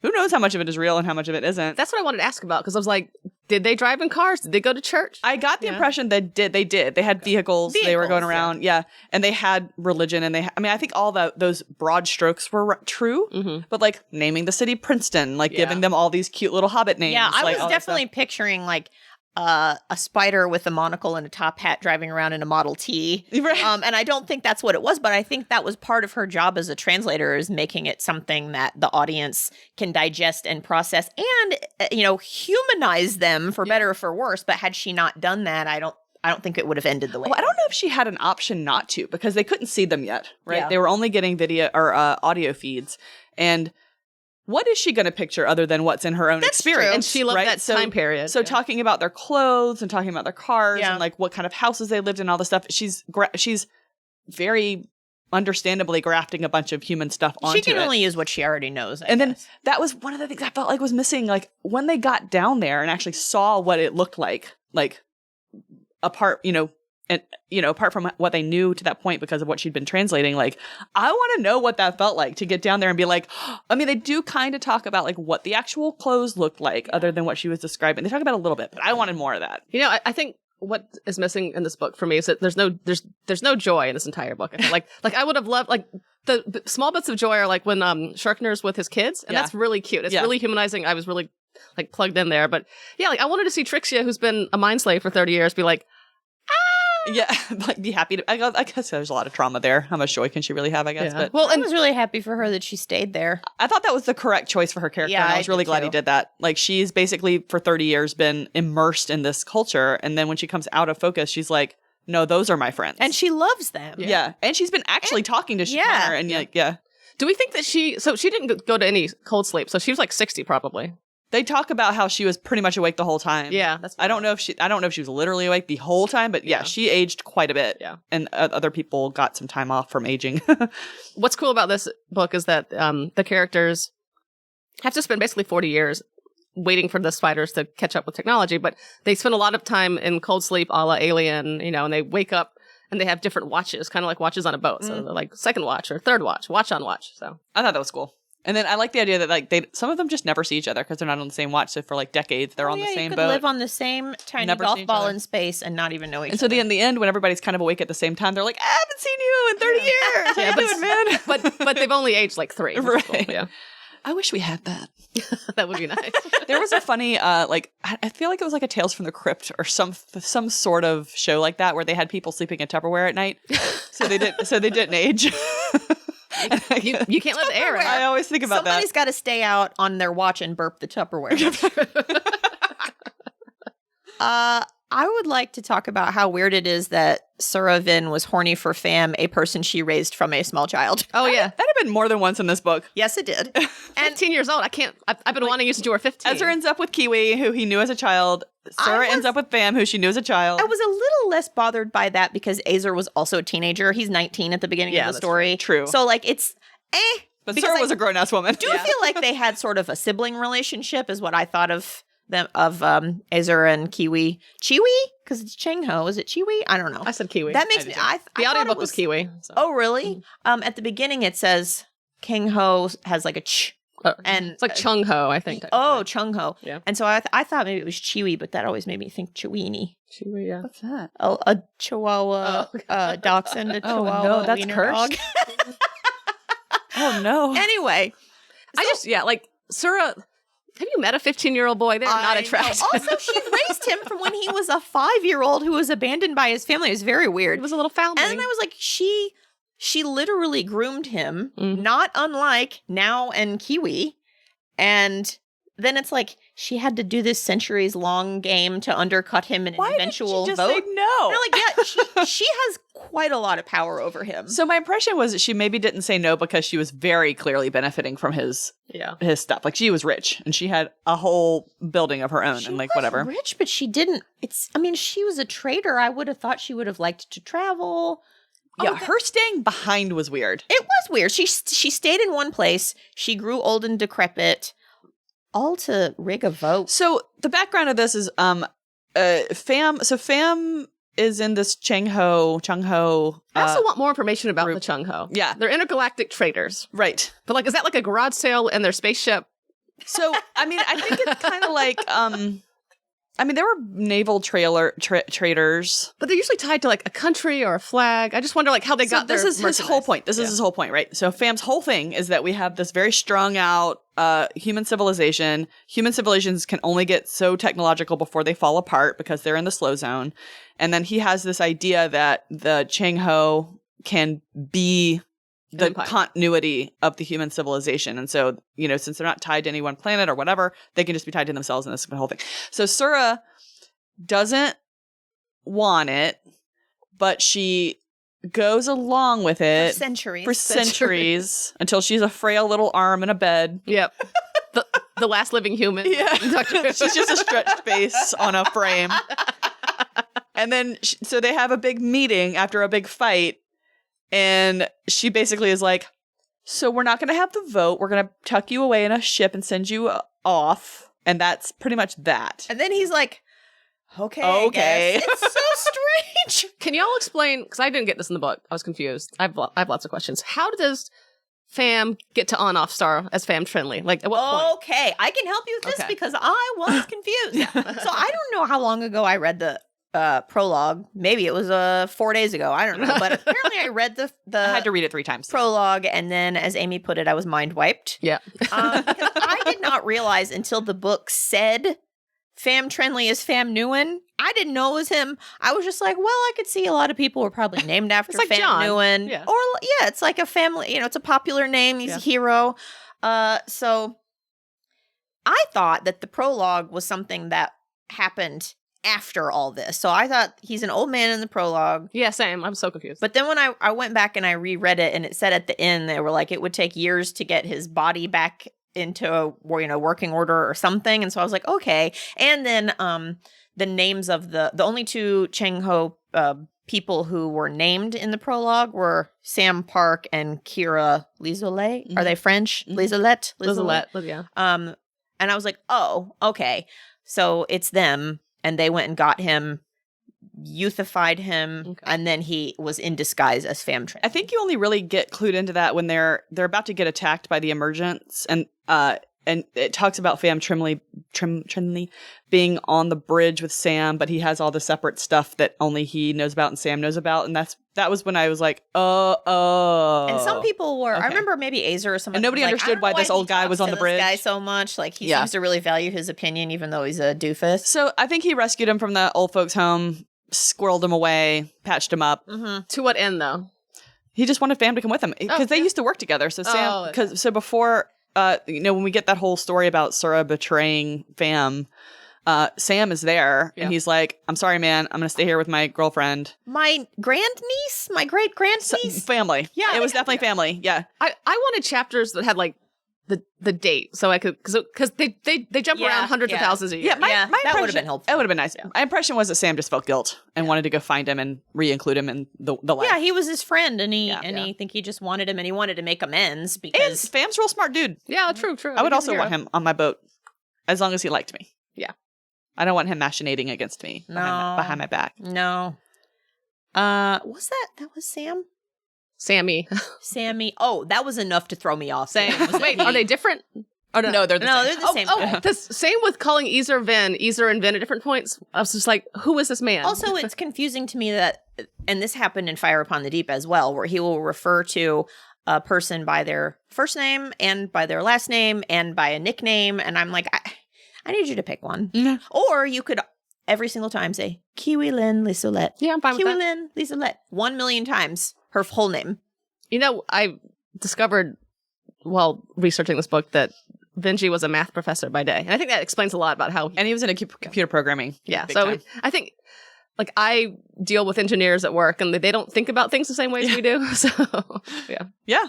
who knows how much of it is real and how much of it isn't. That's what I wanted to ask about, because I was like, did they drive in cars? Did they go to church? I got the impression that they did. They had vehicles. They were going around. Yeah. And they had religion. And I think all those broad strokes were true. But like naming the city Princeton, like giving them all these cute little hobbit names. Yeah, I was definitely picturing like a spider with a monocle and a top hat driving around in a Model T. Right. And I don't think that's what it was, but I think that was part of her job as a translator, is making it something that the audience can digest and process and, humanize them for better or for worse. But had she not done that, I don't think it would have ended the way. I don't know if she had an option not to, because they couldn't see them yet, right? Yeah. They were only getting video or audio feeds. And what is she going to picture other than what's in her own experience? True. And she loved that time period. So talking about their clothes and talking about their cars and like what kind of houses they lived in, all this stuff, she's very understandably grafting a bunch of human stuff onto it. She can only use what she already knows. I guess. Then that was one of the things I felt like was missing. Like when they got down there and actually saw what it looked like apart, apart from what they knew to that point because of what she'd been translating, like, I want to know what that felt like to get down there and be like, I mean, they do kind of talk about like what the actual clothes looked like other than what she was describing. They talk about it a little bit, but I wanted more of that. I think what is missing in this book for me is that there's no joy in this entire book. I feel like I would have loved, like, the small bits of joy are like when Sharkner's with his kids, and that's really cute. It's really humanizing. I was really like plugged in there, but yeah, like I wanted to see Trixia, who's been a mind slave for 30 years, be like, yeah, like be happy to. I guess there's a lot of trauma there. How much joy can she really have? I guess. Yeah. But I was really happy for her that she stayed there. I thought that was the correct choice for her character. Yeah, and I was really glad he did that. Like, she's basically for 30 years been immersed in this culture, and then when she comes out of focus, she's like, "No, those are my friends," and she loves them. Yeah, and she's been actually talking to Shakar, and Do we think that she didn't go to any cold sleep, so she was like 60 probably. They talk about how she was pretty much awake the whole time. Yeah, I don't know if she was literally awake the whole time, but she aged quite a bit. Yeah, and other people got some time off from aging. What's cool about this book is that the characters have to spend basically 40 years waiting for the spiders to catch up with technology, but they spend a lot of time in cold sleep, a la Alien, and they wake up and they have different watches, kind of like watches on a boat. So they're like second watch or third watch, watch on watch. So I thought that was cool. And then I like the idea that like some of them just never see each other because they're not on the same watch. So for like decades, they're on the same you could boat. live on the same tiny Never golf see each ball other. in space and not even know each And so other. in the end, when everybody's kind of awake at the same time, they're like, I haven't seen you in 30 years. How you doing, man? but they've only aged like 3. Which is cool. Right. Yeah. I wish we had that. That would be nice. There was a funny, like, I feel like it was like a Tales from the Crypt or some sort of show like that where they had people sleeping in Tupperware at night. So they didn't age. You can't let the air I out. always think about Somebody's got to stay out on their watch and burp the Tupperware. I would like to talk about how weird it is that Suravin was horny for Fam, a person she raised from a small child. Oh, yeah. That had been more than once in this book. Yes, it did. 15 years old. I've been wanting you since you were 15. Ezra ends up with Kiwi, who he knew as a child. Sarah ends up with Fam, who she knew as a child. I was a little less bothered by that because Azer was also a teenager. He's 19 at the beginning of the story. True. So, like, it's But Sarah was a grown-ass woman. Do you feel like they had sort of a sibling relationship is what I thought of them, of Azer and Kiwi. Chiwi? Because it's Chengho. Is it Chiwi? I don't know. I said Kiwi. That makes me... The audiobook was Kiwi. So. Oh, really? At the beginning it says Kengho has like a ch. And it's like Chung Ho, I think. Oh, Chung Ho. Yeah. And so I thought maybe it was Chiwi, but that always made me think Chiweenie. Chiwi, yeah. What's that? Oh, a Chihuahua dachshund, a Chihuahua no, that's wiener cursed. dog. Oh, no. Anyway. Like, Sura, have you met a 15-year-old boy? They're not attractive. Also, she raised him from when he was a 5-year-old who was abandoned by his family. It was very weird. It was a little foundling. And then I was like, she literally groomed him, not unlike Now and Kiwi. And then it's like she had to do this centuries-long game to undercut him in an eventual did she just vote. say no? They're like, yeah, she has quite a lot of power over him. So my impression was that she maybe didn't say no because she was very clearly benefiting from his stuff. Like she was rich and she had a whole building of her own She and like was whatever. rich, but she didn't. She was a trader. I would have thought she would have liked to travel. Yeah, her staying behind was weird. It was weird. She stayed in one place. She grew old and decrepit, all to rig a vote. So the background of this is Fam. So Fam is in this Chung Ho. I also want more information about group. the Chung Ho. Yeah. They're intergalactic traders. Right. But like, is that like a garage sale in their spaceship? So I mean, I think it's kind of like there were naval traders. But they're usually tied to like a country or a flag. I just wonder like how they got this their is his whole point. This is his whole point, right? So Fam's whole thing is that we have this very strung out human civilization. Human civilizations can only get so technological before they fall apart because they're in the slow zone. And then he has this idea that the Chang Ho can be the continuity of the human civilization. And so, since they're not tied to any one planet or whatever, they can just be tied to themselves in this whole thing. So Sura doesn't want it, but she goes along with it For centuries until she's a frail little arm in a bed. Yep. The last living human. Yeah. She's just a stretched face on a frame. And then, so they have a big meeting after a big fight. And she basically is like, so we're not going to have the vote. We're going to tuck you away in a ship and send you off. And that's pretty much that. And then he's like, okay. I guess. It's so strange. Can y'all explain, because I didn't get this in the book. I was confused. I have lots of questions. How does Fam get to on-off star as Fam Trinley? Like, at what point? Okay, I can help you with this because I was confused. So I don't know how long ago I read the prologue. Maybe it was 4 days ago. I don't know. But apparently I read the I had to read it 3 times. Prologue, and then, as Amy put it, I was mind wiped. Yeah. Because I did not realize until the book said Fam Trenley is Fam Newen. I didn't know it was him. I was just like, well, I could see a lot of people were probably named after like Fam John. Newen. Yeah. Or, it's like a family, it's a popular name. He's a hero. So I thought that the prologue was something that happened after all this. So I thought he's an old man in the prologue. Yeah, same. I'm so confused. But then when I went back and I reread it, and it said at the end, they were like, it would take years to get his body back into a working order or something. And so I was like, okay. And then the names of the only 2 Cheng Ho people who were named in the prologue were Sam Park and Kira Lizolet. Mm-hmm. Are they French? Mm-hmm. Lizolet, yeah. And I was like, oh, okay. So it's them. And they went and got him youthified him, and then he was in disguise as Famtrin. I think you only really get clued into that when they're about to get attacked by the Emergents, and it talks about Trimley being on the bridge with Sam, but he has all the separate stuff that only he knows about and Sam knows about, and that was when I was like, oh. And some people were. Okay. I remember maybe Azer or someone. And nobody understood why this old guy was on the bridge. Guy so much, like he seems to really value his opinion, even though he's a doofus. So I think he rescued him from the old folks' home, squirreled him away, patched him up. Mm-hmm. To what end, though? He just wanted Fam to come with him because they used to work together. So Sam, so before. When we get that whole story about Sura betraying Fam, Sam is there and he's like, I'm sorry, man. I'm going to stay here with my girlfriend. My grandniece? My great-grandniece? Family. Yeah. It was definitely family. Yeah. I wanted chapters that had like the date so I could, because they jump around hundreds of thousands a year. Yeah, my that would have been helpful. That would have been nice. Yeah. My impression was that Sam just felt guilt and wanted to go find him and re-include him in the life. Yeah, he was his friend, and he think he just wanted him, and he wanted to make amends because and Fam's a real smart dude. Yeah, true. I would also want him on my boat as long as he liked me. Yeah, I don't want him machinating against me behind my back. No. Was that was Sam? Sammy. Oh, that was enough to throw me off. Wait, are they different? Oh, no, they're the same. They're the same. Oh, the same with calling Ezer and Vin at different points. I was just like, who is this man? Also, it's confusing to me that, and this happened in Fire Upon the Deep as well, where he will refer to a person by their first name and by their last name and by a nickname, and I'm like, I need you to pick one. Mm-hmm. Or you could every single time say, Kiwi Lynn Lisolette. Yeah, I'm fine with that. Kiwi Lynn Lisolette. 1 million times. Her whole name. You know, I discovered while researching this book that Benji was a math professor by day. And I think that explains a lot about how and he was in computer programming. Yeah. So time. I think, like, I deal with engineers at work and they don't think about things the same way as we do. So, yeah. Yeah.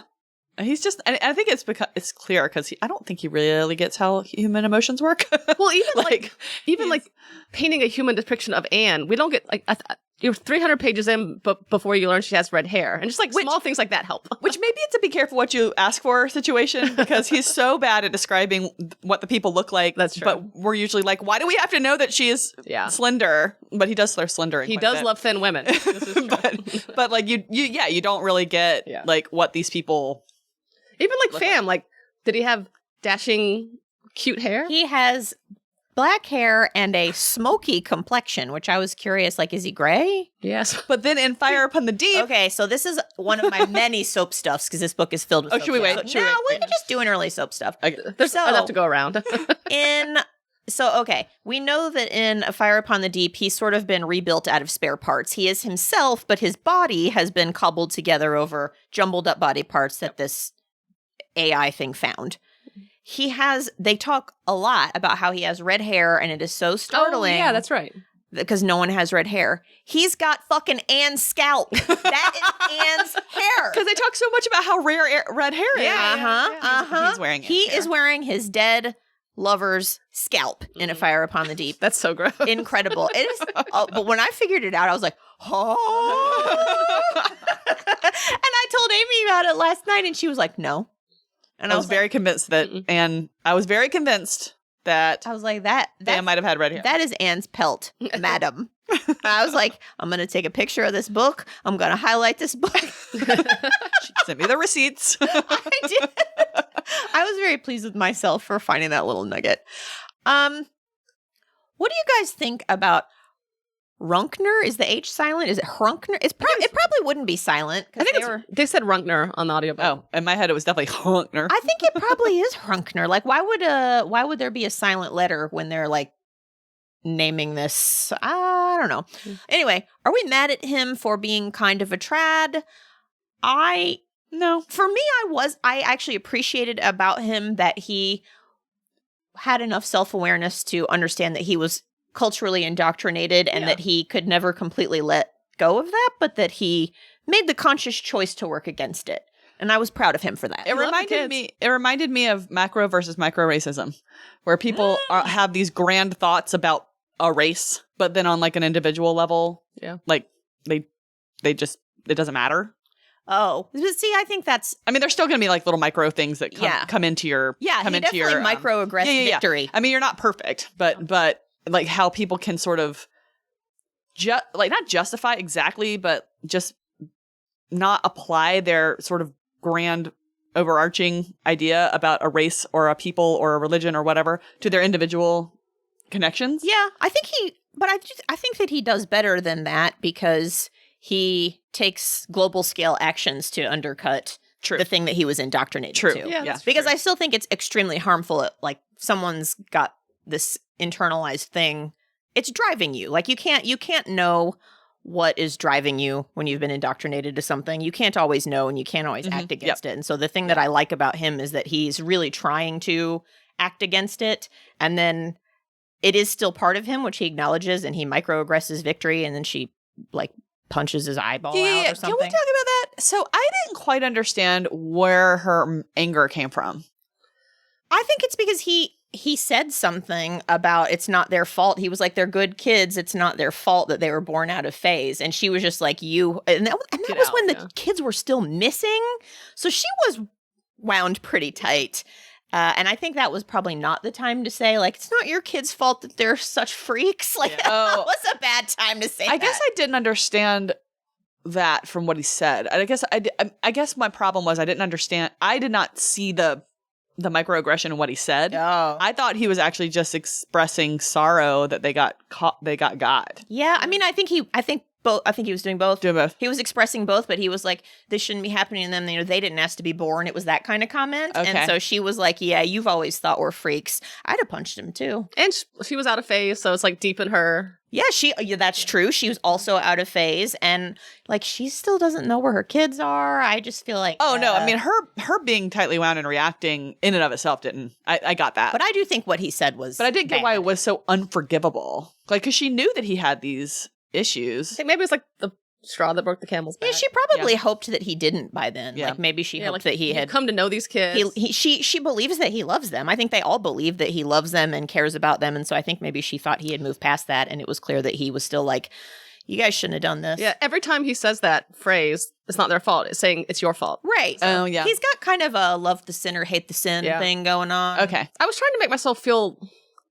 He's just, and I think it's clear because I don't think he really gets how human emotions work. Well, even like painting a human depiction of Anne, we don't get like, you're 300 pages in before you learn she has red hair. And just like small things like that help. Which maybe it's a be careful what you ask for situation because he's so bad at describing what the people look like. That's true. But we're usually like, why do we have to know that she is slender? But he does throw slender in. He does love thin women. This is true. but like you don't really get like what these people. Even like Fam, like, did he have dashing, cute hair? He has black hair and a smoky complexion, which I was curious, like, is he gray? Yes. But then in Fire Upon the Deep. Okay, so this is one of my many soap stuffs, because this book is filled with soap should we wait? stuff. No, we can just do an early soap stuff. Okay. There's enough to go around. We know that in A Fire Upon the Deep, he's sort of been rebuilt out of spare parts. He is himself, but his body has been cobbled together over jumbled up body parts that this AI thing found. They talk a lot about how he has red hair and it is so startling. Oh, yeah, that's right. Because no one has red hair. He's got fucking Anne's scalp. That is Anne's hair. Because they talk so much about how rare red hair is. Yeah, He's wearing He is wearing his dead lover's scalp in A Fire Upon the Deep. That's so gross. Incredible. It is. But when I figured it out, I was like, oh. And I told Amy about it last night and she was like, no. And I was very convinced that, and I was very convinced that I was like, that might have had red hair. That is Anne's pelt, madam. I was like, I'm going to take a picture of this book. I'm going to highlight this book. She sent me the receipts. I did. I was very pleased with myself for finding that little nugget. What do you guys think about Runkner? Is the H silent? Is it Hrunkner? It probably wouldn't be silent. I think they said Runkner on the audiobook. Oh, in my head it was definitely Hrunkner. I think it probably is Hrunkner. Like, why would there be a silent letter when they're like naming this? I don't know. Anyway, are we mad at him for being kind of a trad? No. For me, I actually appreciated about him that he had enough self-awareness to understand that he was culturally indoctrinated and that he could never completely let go of that, but that he made the conscious choice to work against it. And I was proud of him for that. It reminded me of macro versus micro racism, where people have these grand thoughts about a race, but then on like an individual level, like they just, it doesn't matter. Oh, see, I think that's. I mean, there's still going to be like little micro things that come into your. Yeah, he definitely microaggressed victory. I mean, you're not perfect, but like how people can sort of not justify exactly, but just not apply their sort of grand overarching idea about a race or a people or a religion or whatever to their individual connections. Yeah, I think that he does better than that because he takes global scale actions to undercut the thing that he was indoctrinated to. Yeah. Because I still think it's extremely harmful. Like someone's got this internalized thing. It's driving you. Like you can't know what is driving you when you've been indoctrinated to something. You can't always know and you can't always act against it. And so the thing that I like about him is that he's really trying to act against it. And then it is still part of him, which he acknowledges, and he microaggresses Victory, and then she like punches his eyeball out or something. Can we talk about that? So I didn't quite understand where her anger came from. I think it's because he said something about it's not their fault. He was like, they're good kids. It's not their fault that they were born out of phase. And she was just like, and that was when the kids were still missing. So she was wound pretty tight. And I think that was probably not the time to say, like, it's not your kids' fault that they're such freaks. Like, that was a bad time to say that. I guess I didn't understand that from what he said. I guess my problem was I didn't understand. I did not see the microaggression in what he said. Oh. I thought he was actually just expressing sorrow that they got got. Yeah, I mean, I think he was doing both. He was expressing both, but he was like, this shouldn't be happening to them. They didn't ask to be born. It was that kind of comment. Okay. And so she was like, yeah, you've always thought we're freaks. I'd have punched him too. And she was out of phase, so it's like deep in her. Yeah, that's true. She was also out of phase, and like she still doesn't know where her kids are. I just feel like no, I mean her being tightly wound and reacting in and of itself didn't. I got that, but I do think what he said was. But I didn't get why it was so unforgivable. Like, because she knew that he had these issues. I think maybe it's like the straw that broke the camel's back. Yeah, she probably hoped that he didn't by then. Yeah. Like maybe she hoped that he had come to know these kids. She believes that he loves them. I think they all believe that he loves them and cares about them. And so I think maybe she thought he had moved past that, and it was clear that he was still like, you guys shouldn't have done this. Yeah, every time he says that phrase, it's not their fault. It's saying it's your fault. Right. Oh, yeah. He's got kind of a love the sinner, hate the sin thing going on. Okay. I was trying to make myself feel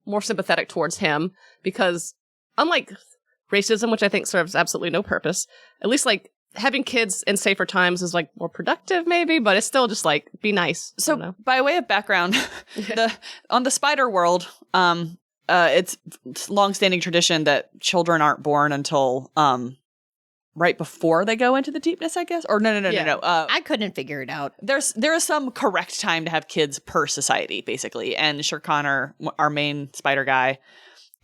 more sympathetic towards him because unlike racism, which I think serves absolutely no purpose, at least like having kids in safer times is like more productive maybe, but it's still just like be nice. So by way of background, on the spider world, it's long-standing tradition that children aren't born until right before they go into the deepness, I guess. Or no. I couldn't figure it out. There is some correct time to have kids per society, basically. And Shere Khan, our main spider guy,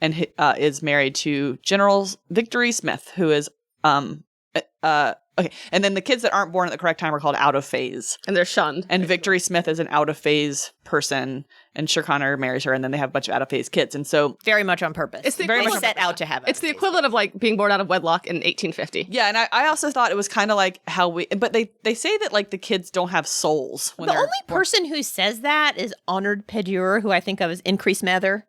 and is married to General Victory Smith, who is okay. And then the kids that aren't born at the correct time are called out of phase, and they're shunned. And Victory Smith is an out of phase person, and Shere Khan marries her, and then they have a bunch of out of phase kids. And so very much on purpose. It's very much set out to have it. It's the equivalent of like being born out of wedlock in 1850. Yeah, and I also thought it was kind of like how but they say that like the kids don't have souls. When the only person who says that is Honored Pedure, who I think of as Increase Mather.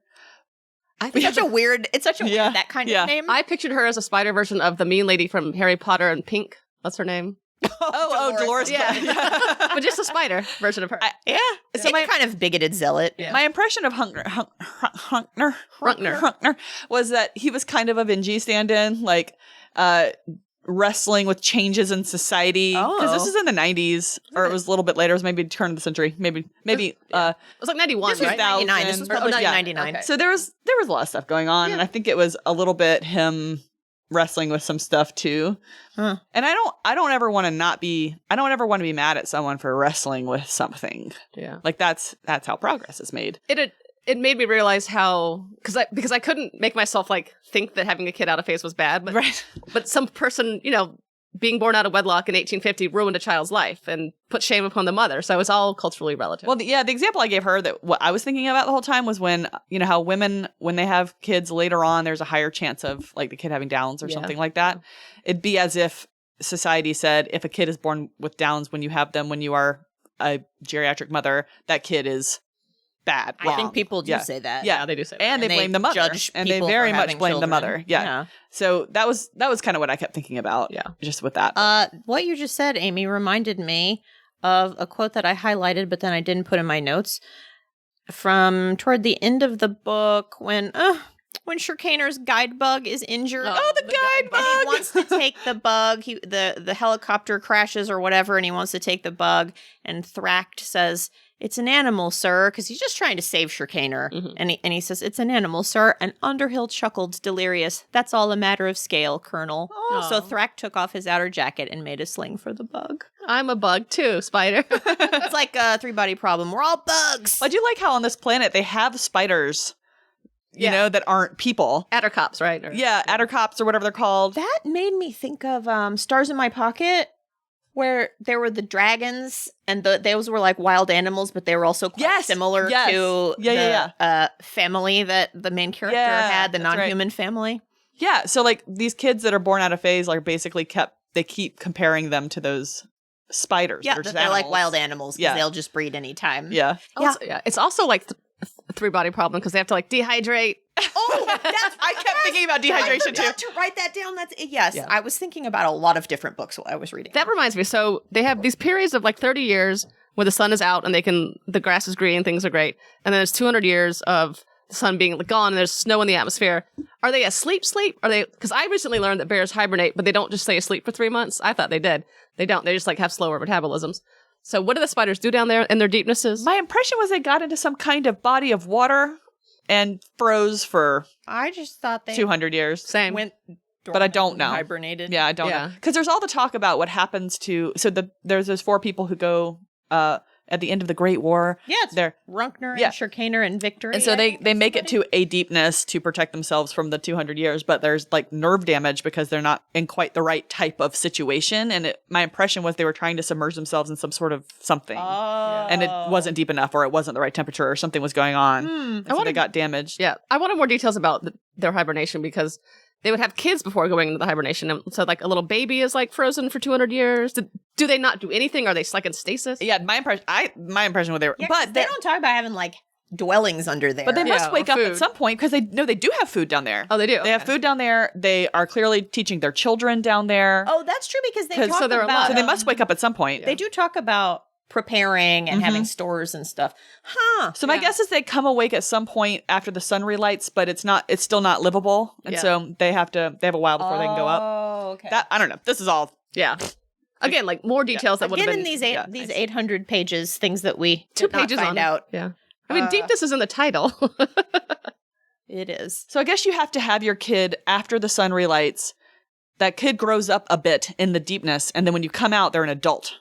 It's such a weird that kind of name. I pictured her as a spider version of the mean lady from Harry Potter and Pink. What's her name? Dolores. Yeah. But just a spider version of her. So my kind of bigoted zealot. Yeah. My impression of Hunkner was that he was kind of a Vinji stand-in, like wrestling with changes in society. Because this is in the 90s, or it was a little bit later. It was maybe turn of the century. Maybe. It was like 91, this was right? 99. This was published in 99. Okay. So there was a lot of stuff going on, and I think it was a little bit him wrestling with some stuff too. And I don't ever want to be mad at someone for wrestling with something. Yeah. Like that's how progress is made. It made me realize how because I couldn't make myself like think that having a kid out of phase was bad, but some person, being born out of wedlock in 1850 ruined a child's life and put shame upon the mother. So it's all culturally relative. Well, the example I gave her that what I was thinking about the whole time was when, how women, when they have kids later on, there's a higher chance of like the kid having Downs or something like that. It'd be as if society said, if a kid is born with Downs when you have them, when you are a geriatric mother, that kid is bad. I think people do say that. Yeah, they do say that. And they blame the mother. And they very much blame the mother. Yeah. So that was kind of what I kept thinking about. Yeah. Just with that. What you just said, Amy, reminded me of a quote that I highlighted, but then I didn't put in my notes from toward the end of the book when when Shirkaner's guide bug is injured. Oh, the guide bug! And he wants to take the bug. The helicopter crashes or whatever, and he wants to take the bug. And Thract says, "It's an animal, sir," because he's just trying to save Shirkaner. And he says, "It's an animal, sir." And Underhill chuckled, delirious. "That's all a matter of scale, Colonel." Oh. So Thract took off his outer jacket and made a sling for the bug. I'm a bug too, Spider. It's like a three-body problem. We're all bugs. I do like how on this planet they have spiders, you know, that aren't people. Addercops, right? Or- Yeah, addercops or whatever they're called. That made me think of Stars in My Pocket, where there were the dragons, and those were like wild animals, but they were also quite similar to the family that the main character had, the non-human family. Yeah, so like these kids that are born out of phase are basically they keep comparing them to those spiders. Yeah, they're like wild animals because Yeah. they'll just breed anytime. Yeah. Also, yeah. It's also like a three-body problem because they have to like dehydrate. Oh, I kept thinking about I dehydration forgot too. to write that down. Yes, Yeah. I was thinking about a lot of different books while I was reading. That reminds me. So they have these periods of like 30 years where the sun is out and the grass is green, things are great. And then there's 200 years of the sun being gone and there's snow in the atmosphere. Are they asleep? Are they? Because I recently learned that bears hibernate, but they don't just stay asleep for 3 months. I thought they did. They don't. They just like have slower metabolisms. So what do the spiders do down there in their deepnesses? My impression was they got into some kind of body of water and froze for I just thought they 200 years. Same. went, But I don't know. hibernated. Yeah, I don't Yeah. know. Because there's all the talk about what happens to... So there's those 4 people who go at the end of the Great War. Yeah, it's They're Runkner Yeah. and Shirkaner and Victory. And so I they think make it somebody. to A Deepness to protect themselves from the 200 years, but there's like nerve damage because they're not in quite the right type of situation. And my impression was they were trying to submerge themselves in some sort of something. Oh. And it wasn't deep enough, or it wasn't the right temperature, or something was going on. And so they got damaged. Yeah, I wanted more details about their hibernation because they would have kids before going into the hibernation. And so like a little baby is like frozen for 200 years. Do they not do anything? Are they like in stasis? Yeah, my impression was they were, Yeah, 'cause but they don't talk about having like dwellings under there. But they must Yeah, wake or up at food. some point because they do have food down there. Oh, they do? They have Okay. food down there. They are clearly teaching their children down there. Oh, that's true because they 'Cause- talk so they're about. alive. So they must wake up at some point. They do talk about preparing and having stores and stuff. Huh. So my Yeah. guess is they come awake at some point after the sun relights, but it's still not livable, and Yeah. so they have a while before they can go up. Oh, okay. That I don't know. This is all Yeah. Again, like more details that would have Again, been in these 800 pages, things that we 2 did not pages find on out. Yeah. I mean, deepness is in the title. It is. So I guess you have to have your kid after the sun relights. That kid grows up a bit in the deepness, and then when you come out, they're an adult.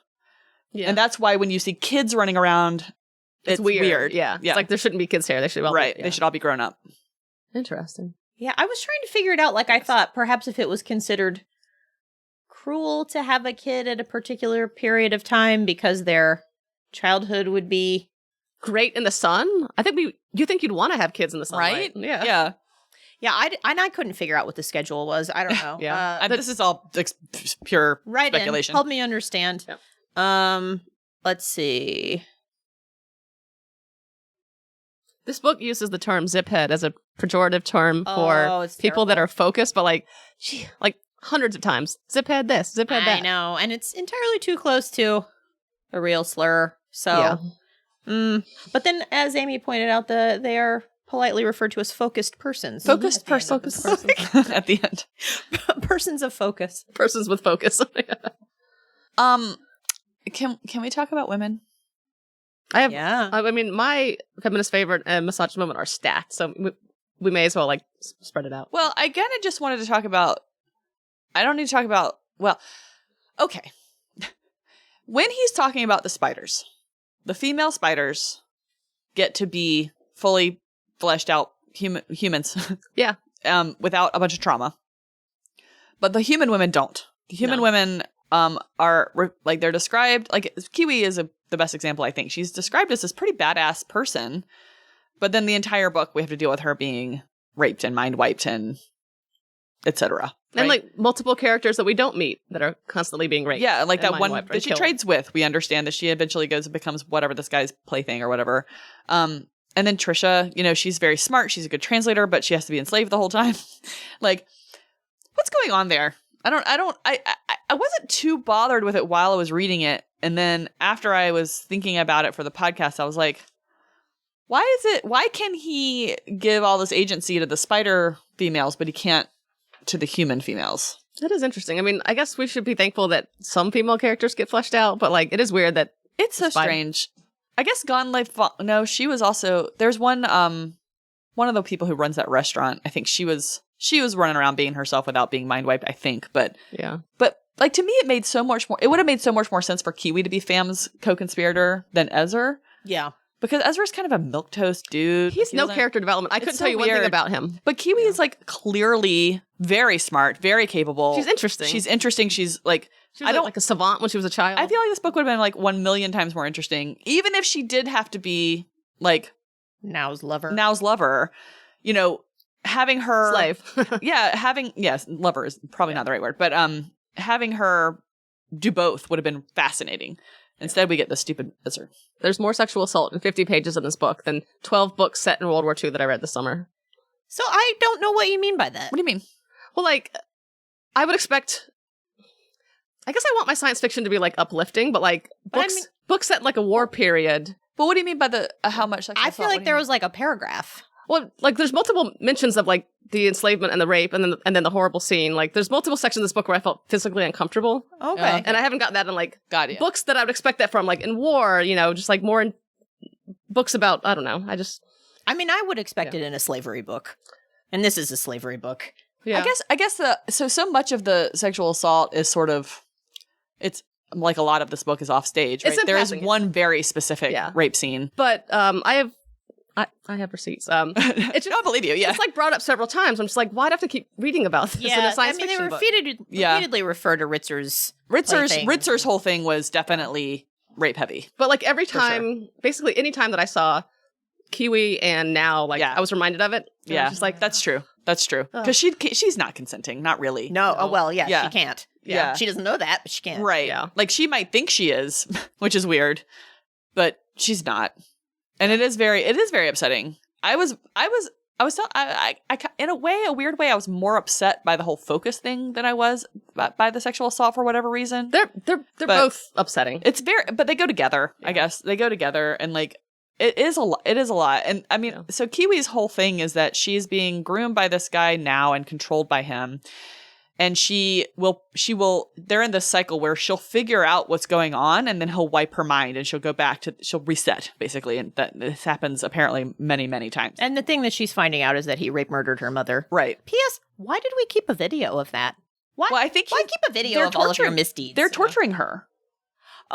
Yeah. And that's why when you see kids running around, it's weird. Yeah. It's like there shouldn't be kids here. They should all right. Be, They should all be grown up. Interesting. Yeah, I was trying to figure it out. Like, I thought perhaps if it was considered cruel to have a kid at a particular period of time because their childhood would be Great in the sun? I think you think you'd want to have kids in the sun, right? Yeah. Yeah. Yeah, I couldn't figure out what the schedule was. I don't know. Yeah. This is all pure Right speculation. in. Help me understand. Yep. Let's see. This book uses the term ziphead as a pejorative term Oh, for it's people that terrible. are focused, but like hundreds of times. Ziphead this, ziphead I that. know, and it's entirely too close to a real slur. So, but then, as Amy pointed out, they are politely referred to as focused persons. Focused at the end of the person book. at the end. Persons of focus. Persons with focus. Can we talk about women? I have. Yeah. I mean, my feminist favorite and misogynist moment are stacked, so we may as well like spread it out. Well, I kind of just wanted to talk about. I don't need to talk about. Well, okay. When he's talking about the spiders, the female spiders get to be fully fleshed out humans. Yeah. Without a bunch of trauma. But the human women don't. The human women are like they're described like Kiwi is the best example. I think she's described as this pretty badass person, but then the entire book we have to deal with her being raped and mind wiped and etc. And like multiple characters that we don't meet that are constantly being raped. Yeah, like and that mind one wiped that and she killed. trades with. We understand that she eventually goes and becomes whatever this guy's plaything or whatever. And then Trisha, she's very smart. She's a good translator, but she has to be enslaved the whole time. Like, what's going on there? I wasn't too bothered with it while I was reading it. And then after I was thinking about it for the podcast, I was like, why can he give all this agency to the spider females, but he can't to the human females? That is interesting. I mean, I guess we should be thankful that some female characters get fleshed out, but like, it is weird that It's so strange. I guess Gone Life. No, she was also. There's one of the people who runs that restaurant. I think she was running around being herself without being mind wiped. I think, but yeah. But like, to me, it made so much more. It would have made so much more sense for Kiwi to be Fam's co-conspirator than Ezra. Yeah. Because Ezra's kind of a milquetoast dude. He's no character development. I couldn't tell you one thing about him. But Kiwi is like clearly very smart, very capable. She's interesting. She's like, she was like a savant when she was a child. I feel like this book would have been like 1 million times more interesting, even if she did have to be like Now's lover. You know, having her slave. yes, lover is probably not the right word, but having her do both would have been fascinating. Instead, we get the stupid Ezra. There's more sexual assault in 50 pages in this book than 12 books set in World War II that I read this summer. So I don't know what you mean by that. What do you mean? Well, like, I would expect... I guess I want my science fiction to be, like, uplifting, but, like, books set, like, a war period. But what do you mean by the how much sexual assault? I feel like there was, like, a paragraph. Well, like, there's multiple mentions of, like, the enslavement and the rape and then the horrible scene. Like, there's multiple sections of this book where I felt physically uncomfortable. Okay. And I haven't gotten that in, books that I would expect that from, like, in war, you know, just, like, more in books about, I don't know, I would expect it in a slavery book. And this is a slavery book. Yeah. I guess so much of the sexual assault is sort of, it's like a lot of this book is off stage, right? There is one very specific rape scene. But I have receipts. It's just, I believe you. Yeah, it's like brought up several times. I'm just like, why'd I have to keep reading about this in a science fiction book? They repeatedly refer to Ritzer's whole thing was definitely rape heavy. But like every time, basically any time that I saw Kiwi and now, like I was reminded of it. Yeah, just like that's true. That's true. Because she's not consenting, not really. No. Oh well, she can't. Yeah, she doesn't know that, but she can't. Right. Yeah. Like she might think she is, which is weird, but she's not. And it is very upsetting. I in a way, a weird way, I was more upset by the whole focus thing than I was by the sexual assault for whatever reason. They're both upsetting. But they go together. Yeah. I guess they go together, and like it is a lot. And I mean, so Kiwi's whole thing is that she's being groomed by this guy now and controlled by him. And she will, they're in this cycle where she'll figure out what's going on and then he'll wipe her mind and she'll reset, basically. And this happens apparently many, many times. And the thing that she's finding out is that he murdered her mother. Right. P.S. Why did we keep a video of that? Why keep a video of all of your misdeeds? They're torturing her.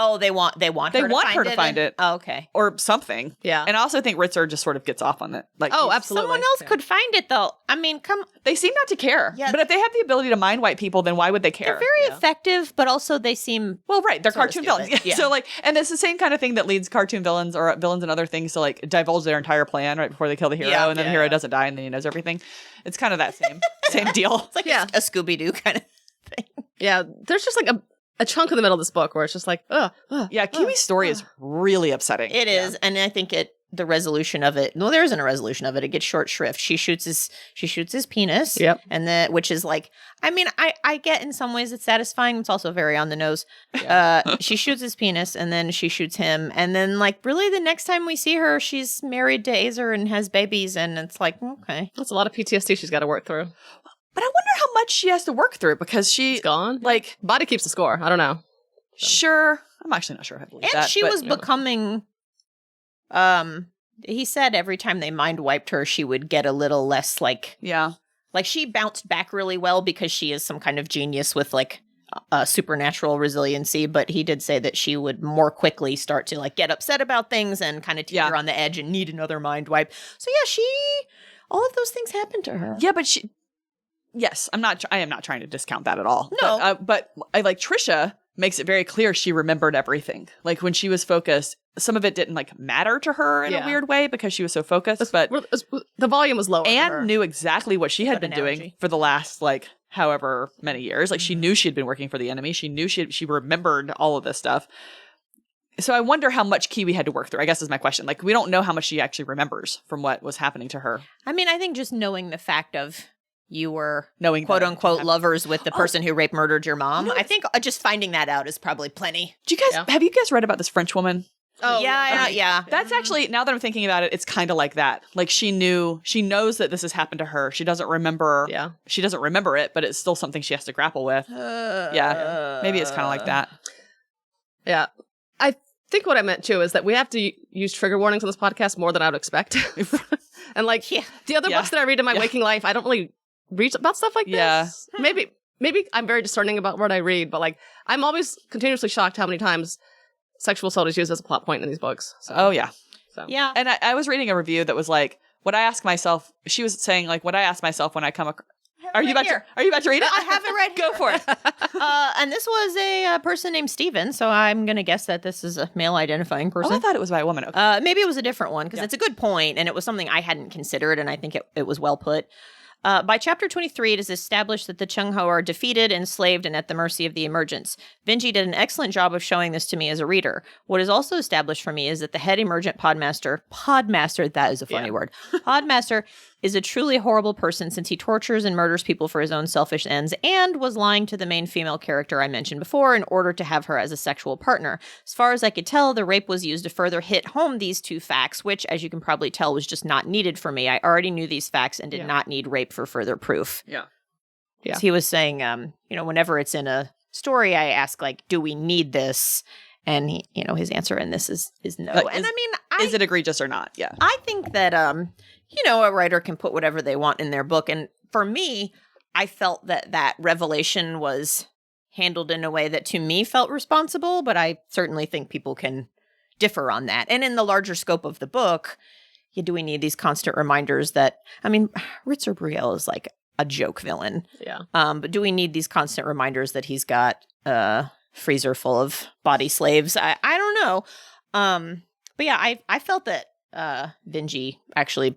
Oh, they want her to find it. Oh, okay. Or something. Yeah. And I also think Ritzer just sort of gets off on it. Like, absolutely. Someone else could find it, though. I mean, they seem not to care. Yeah. But if they have the ability to mind wipe people, then why would they care? They're very effective, but also they seem they're cartoon villains. Yeah. So like, and it's the same kind of thing that leads cartoon villains or villains and other things to like divulge their entire plan right before they kill the hero, and then the hero doesn't die, and then he knows everything. It's kind of that same deal. It's like a Scooby-Doo kind of thing. Yeah, there's just like a chunk in the middle of this book where it's just like, Kiwi's story is really upsetting. It is, and I think the resolution of it. No, there isn't a resolution of it. It gets short shrift. She shoots his penis. Yep. And which is like, I mean, I get in some ways it's satisfying. It's also very on the nose. Yeah. She shoots his penis, and then she shoots him, and then like really the next time we see her, she's married to Azer and has babies, and it's like, okay, that's a lot of PTSD she's got to work through. But I wonder how much she has to work through because she's gone. Like, body keeps the score. I don't know. Sure. I'm actually not sure I believe that. And she was becoming, he said every time they mind wiped her, she would get a little less like she bounced back really well because she is some kind of genius with like supernatural resiliency. But he did say that she would more quickly start to like get upset about things and kind of teeter on the edge and need another mind wipe. So all of those things happened to her. Yeah, but yes, I am not trying to discount that at all. No. But I like Trisha makes it very clear she remembered everything. Like when she was focused, some of it didn't like matter to her in a weird way because she was so focused. But the volume was lower. Anne knew exactly what she had been doing for the last like however many years. Like she knew she had been working for the enemy. She knew she remembered all of this stuff. So I wonder how much Kiwi had to work through, I guess is my question. Like we don't know how much she actually remembers from what was happening to her. I mean, I think just knowing the fact of you were knowing quote unquote lovers with the person who murdered your mom. I think just finding that out is probably plenty. Have you guys read about this French woman Oh, yeah. That's actually, now that I'm thinking about it, it's kind of like that. Like she knows that this has happened to her. She doesn't remember. Yeah. She doesn't remember it, but it's still something she has to grapple with. Yeah. Maybe it's kind of like that. Yeah. I think what I meant too is that we have to use trigger warnings on this podcast more than I would expect. And like the other books that I read in my waking life, I don't really read about stuff like this. Yeah. Maybe I'm very discerning about what I read, but like I'm always continuously shocked how many times sexual assault is used as a plot point in these books. So. Oh, yeah. So. Yeah. And I was reading a review that was like, what I ask myself, she was saying like, what I ask myself when I come across. Are you about to read it? I have it right here. Go for it. And this was a person named Steven, so I'm going to guess that this is a male identifying person. Oh, I thought it was by a woman. Okay. Maybe it was a different one, because it's a good point, and it was something I hadn't considered, and I think it was well put. By chapter 23, it is established that the Chung-Ho are defeated, enslaved, and at the mercy of the emergents. Vinji did an excellent job of showing this to me as a reader. What is also established for me is that the head emergent podmaster, that is a funny word, podmaster is a truly horrible person since he tortures and murders people for his own selfish ends and was lying to the main female character I mentioned before in order to have her as a sexual partner. As far as I could tell, the rape was used to further hit home these two facts, which, as you can probably tell, was just not needed for me. I already knew these facts and did not need rape for further proof. Yeah. So he was saying, whenever it's in a story, I ask, like, do we need this? And he, his answer in this is no. And is it egregious or not? Yeah. I think that, a writer can put whatever they want in their book. And for me, I felt that revelation was handled in a way that to me felt responsible, but I certainly think people can differ on that. And in the larger scope of the book, do we need these constant reminders that, Ritzer Brielle is like a joke villain. Yeah. But do we need these constant reminders that he's got a freezer full of body slaves? I don't know. But yeah, I felt that Vinji actually,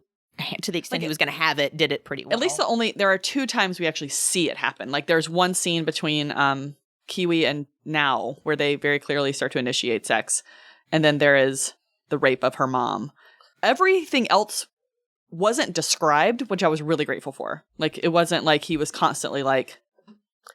to the extent he was going to have it, did it pretty well. At least there are 2 times we actually see it happen. Like there's one scene between Kiwi and Now where they very clearly start to initiate sex. And then there is the rape of her mom. Everything else wasn't described, which I was really grateful for. Like it wasn't like he was constantly like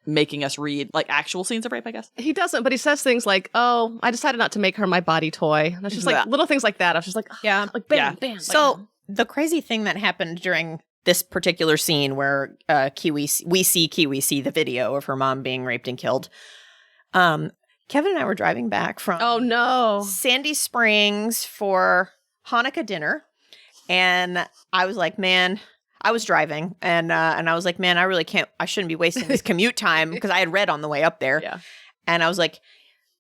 making us read like actual scenes of rape, I guess. He doesn't, but he says things like, oh, I decided not to make her my body toy. And it's just like little things like that. I was just like, like bam, bam. So the crazy thing that happened during this particular scene where we see Kiwi see the video of her mom being raped and killed. Kevin and I were driving back from Sandy Springs for Hanukkah dinner. And I was like, man, I was driving and I was like, man, I shouldn't be wasting this commute time because I had read on the way up there. Yeah. And I was like,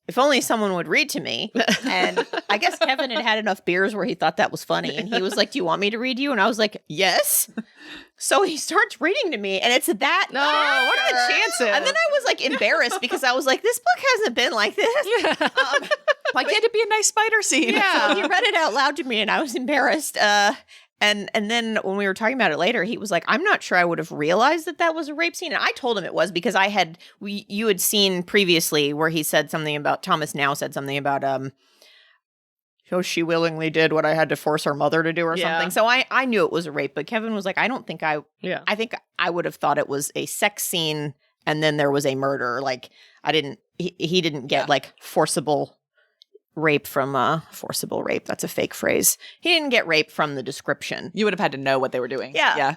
if only someone would read to me. And I guess Kevin had enough beers where he thought that was funny. And he was like, do you want me to read you? And I was like, yes. So he starts reading to me and it's that. No, what are the chances? And then I was like embarrassed because I was like, this book hasn't been like this. Why can't it be a nice spider scene? Yeah. He read it out loud to me and I was embarrassed. And then when we were talking about it later, he was like, I'm not sure I would have realized that was a rape scene. And I told him it was because you had seen previously where he said something about, Thomas Now said something about, she willingly did what I had to force her mother to do or something. So I knew it was a rape, but Kevin was like, I don't think I think I would have thought it was a sex scene and then there was a murder. Like he didn't get like forcible rape from forcible rape. That's a fake phrase. He didn't get rape from the description. You would have had to know what they were doing. Yeah.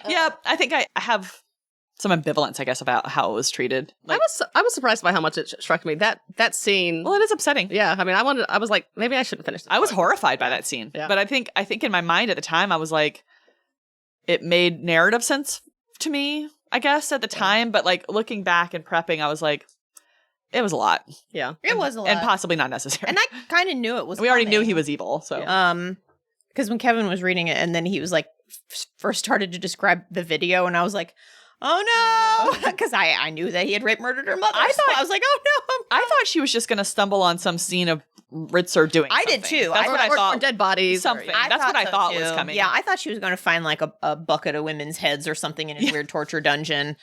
Yeah. I think I have some ambivalence, I guess, about how it was treated. Like, I was surprised by how much it struck me. That scene. Well, it is upsetting. Yeah. I was like, maybe I shouldn't finish this. I was horrified by that scene. Yeah. But I think in my mind at the time, I was like, it made narrative sense to me, I guess, at the time. But like looking back and prepping, I was like, it was a lot. Yeah. It was a lot. And possibly not necessary. And I kind of knew it was We already coming. knew he was evil, so. Because when Kevin was reading it and then he was like, first started to describe the video and I was like, oh no. Because I knew that he had murdered her mother. I was like, oh no. I thought she was just going to stumble on some scene of Ritzer doing I something. did too. That's what I thought. Or dead bodies. Something. That's what I thought was coming. Yeah, I thought she was going to find like a bucket of women's heads or something in his weird torture dungeon.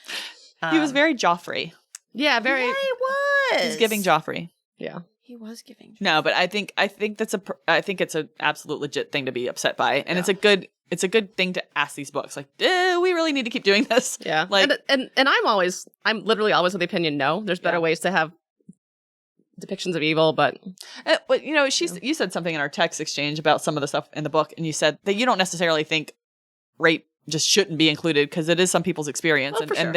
He was very Joffrey. Yeah, very. Yeah, he was. He's giving Joffrey. Yeah. He was giving. No, but I think it's an absolute legit thing to be upset by, and it's a good thing to ask these books. Like, do we really need to keep doing this? Yeah. Like, and I'm literally always of the opinion, no. There's better ways to have depictions of evil, but But you said something in our text exchange about some of the stuff in the book, and you said that you don't necessarily think rape just shouldn't be included because it is some people's experience, Oh, for sure.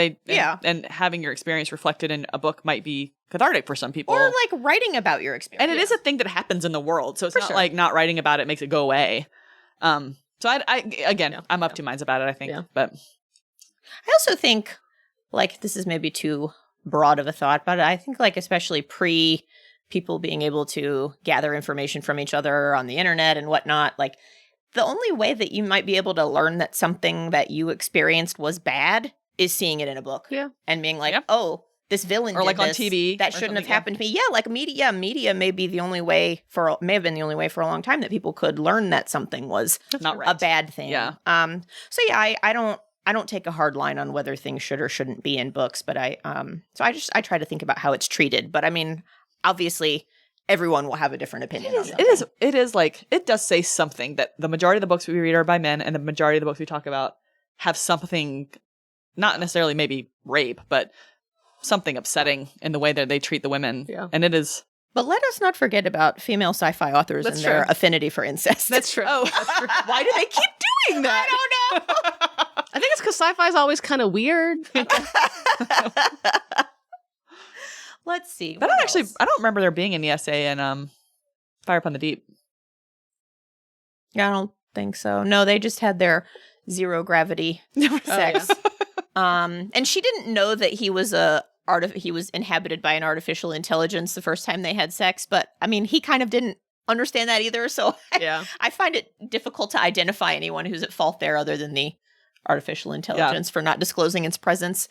and having your experience reflected in a book might be cathartic for some people, Or like writing about your experience. and it is a thing that happens in the world, so it's For not sure. like not writing about it makes it go away. So I'm of two minds about it, I think, but I also think, like, this is maybe too broad of a thought, but I think, like, especially pre people being able to gather information from each other on the internet and whatnot, like, the only way that you might be able to learn that something that you experienced was bad is seeing it in a book. Yeah. And being like, Yep. oh, this villain Or did like on this. TV That or shouldn't have something, happened to me. Yeah, like media may be the only way may have been the only way for a long time that people could learn that something was not right. a bad thing. Yeah. So yeah, I don't take a hard line on whether things should or shouldn't be in books, but I try to think about how it's treated. But I mean, obviously everyone will have a different opinion on something. It is like, it does say something that the majority of the books we read are by men, and the majority of the books we talk about have something, not necessarily maybe rape, but something upsetting in the way that they treat the women. Yeah. And it is. But let us not forget about female sci-fi authors That's and their true. affinity for incest. that's true. Oh, why do they keep doing that? I don't know. I think it's because sci-fi is always kind of weird. Let's see. I don't remember there being any essay in Fire Upon the Deep. Yeah, I don't think so. No, they just had their zero gravity sex. And she didn't know that he was he was inhabited by an artificial intelligence the first time they had sex, but I mean, he kind of didn't understand that either, so Yeah. I find it difficult to identify anyone who's at fault there other than the artificial intelligence for not disclosing its presence.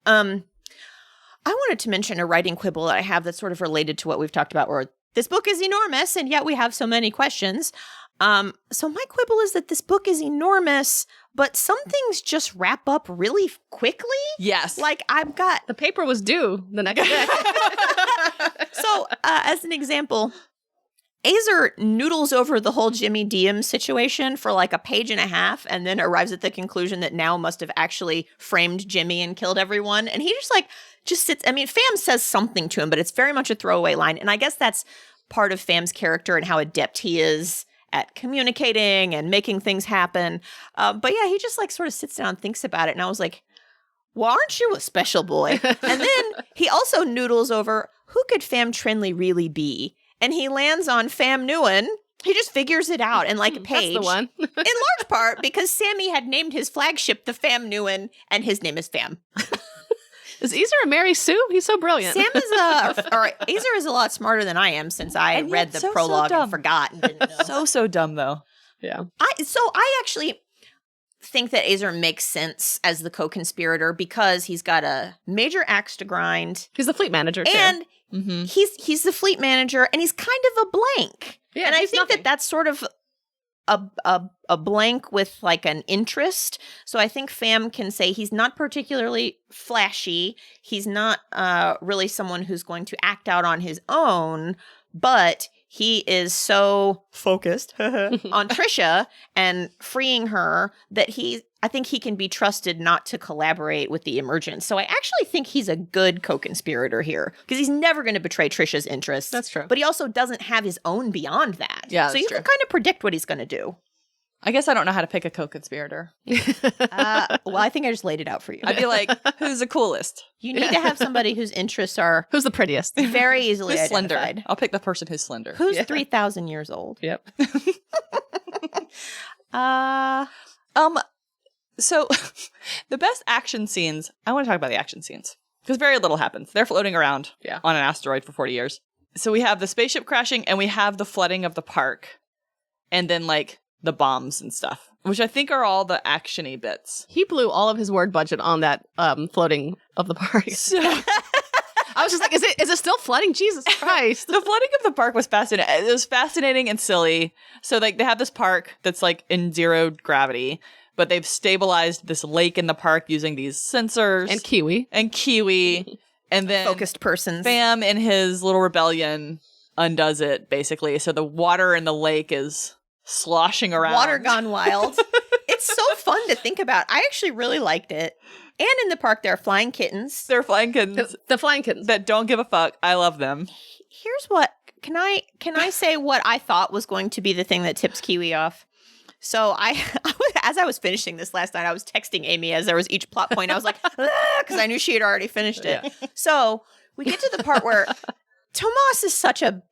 I wanted to mention a writing quibble that I have that's sort of related to what we've talked about, where this book is enormous and yet we have so many questions. So my quibble is that this book is enormous, but some things just wrap up really quickly. Yes. Like I've got The paper was due the next day. So, as an example, Azer noodles over the whole Jimmy Diem situation for like a page and a half and then arrives at the conclusion that Now must have actually framed Jimmy and killed everyone. And he just sits. I mean, Pham says something to him, but it's very much a throwaway line. And I guess that's part of Pham's character and how adept he is at communicating and making things happen. But yeah, he just like sort of sits down and thinks about it. And I was like, well, aren't you a special boy? And then he also noodles over, who could Pham Trinley really be? And he lands on Pham Nguyen. He just figures it out in like a page. That's the one. In large part because Sammy had named his flagship the Pham Nguyen, and his name is Pham. Is Azer a Mary Sue? He's so brilliant. Sam is Azer is a lot smarter than I am since I And read yet the so prologue dumb. and forgot and didn't know. So dumb though. Yeah. I actually think that Azer makes sense as the co-conspirator because he's got a major axe to grind, He's the fleet manager, too. and Mm-hmm. he's the fleet manager, and he's kind of a blank. Yeah, and I he's think nothing. that's sort of a blank with like an interest. So I think Pham can say he's not particularly flashy. He's not really someone who's going to act out on his own, but he is so focused on Trisha and freeing her that I think he can be trusted not to collaborate with the Emergents. So I actually think he's a good co-conspirator here because he's never going to betray Trisha's interests. That's true. But he also doesn't have his own beyond that. Yeah, so that's you true. can kind of predict what he's going to do. I guess I don't know how to pick a co-conspirator. Well, I think I just laid it out for you. I'd be like, who's the coolest? You need to have somebody whose interests are Who's the prettiest? very easily Who's slender? identified. I'll pick the person who's slender. Who's 3,000 years old? Yep. So the best action scenes, I want to talk about the action scenes because very little happens. They're floating around on an asteroid for 40 years. So we have the spaceship crashing and we have the flooding of the park and then like the bombs and stuff, which I think are all the action-y bits. He blew all of his word budget on that floating of the park. So I was just like, is it still flooding? Jesus Christ. the flooding of the park was fascinating. It was fascinating and silly. So like they have this park that's like in zero gravity, but they've stabilized this lake in the park using these sensors. And Kiwi. And then Focused persons. Pham in his little rebellion undoes it, basically. So the water in the lake is sloshing around. Water gone wild. It's so fun to think about. I actually really liked it. And in the park, there are flying kittens. They're flying kittens The flying kittens. that don't give a fuck. I love them. Here's what can I say what I thought was going to be the thing that tips Kiwi off? So as I was finishing this last night, I was texting Amy as there was each plot point. I was like, because I knew she had already finished it. Yeah. So we get to the part where Tomas is such a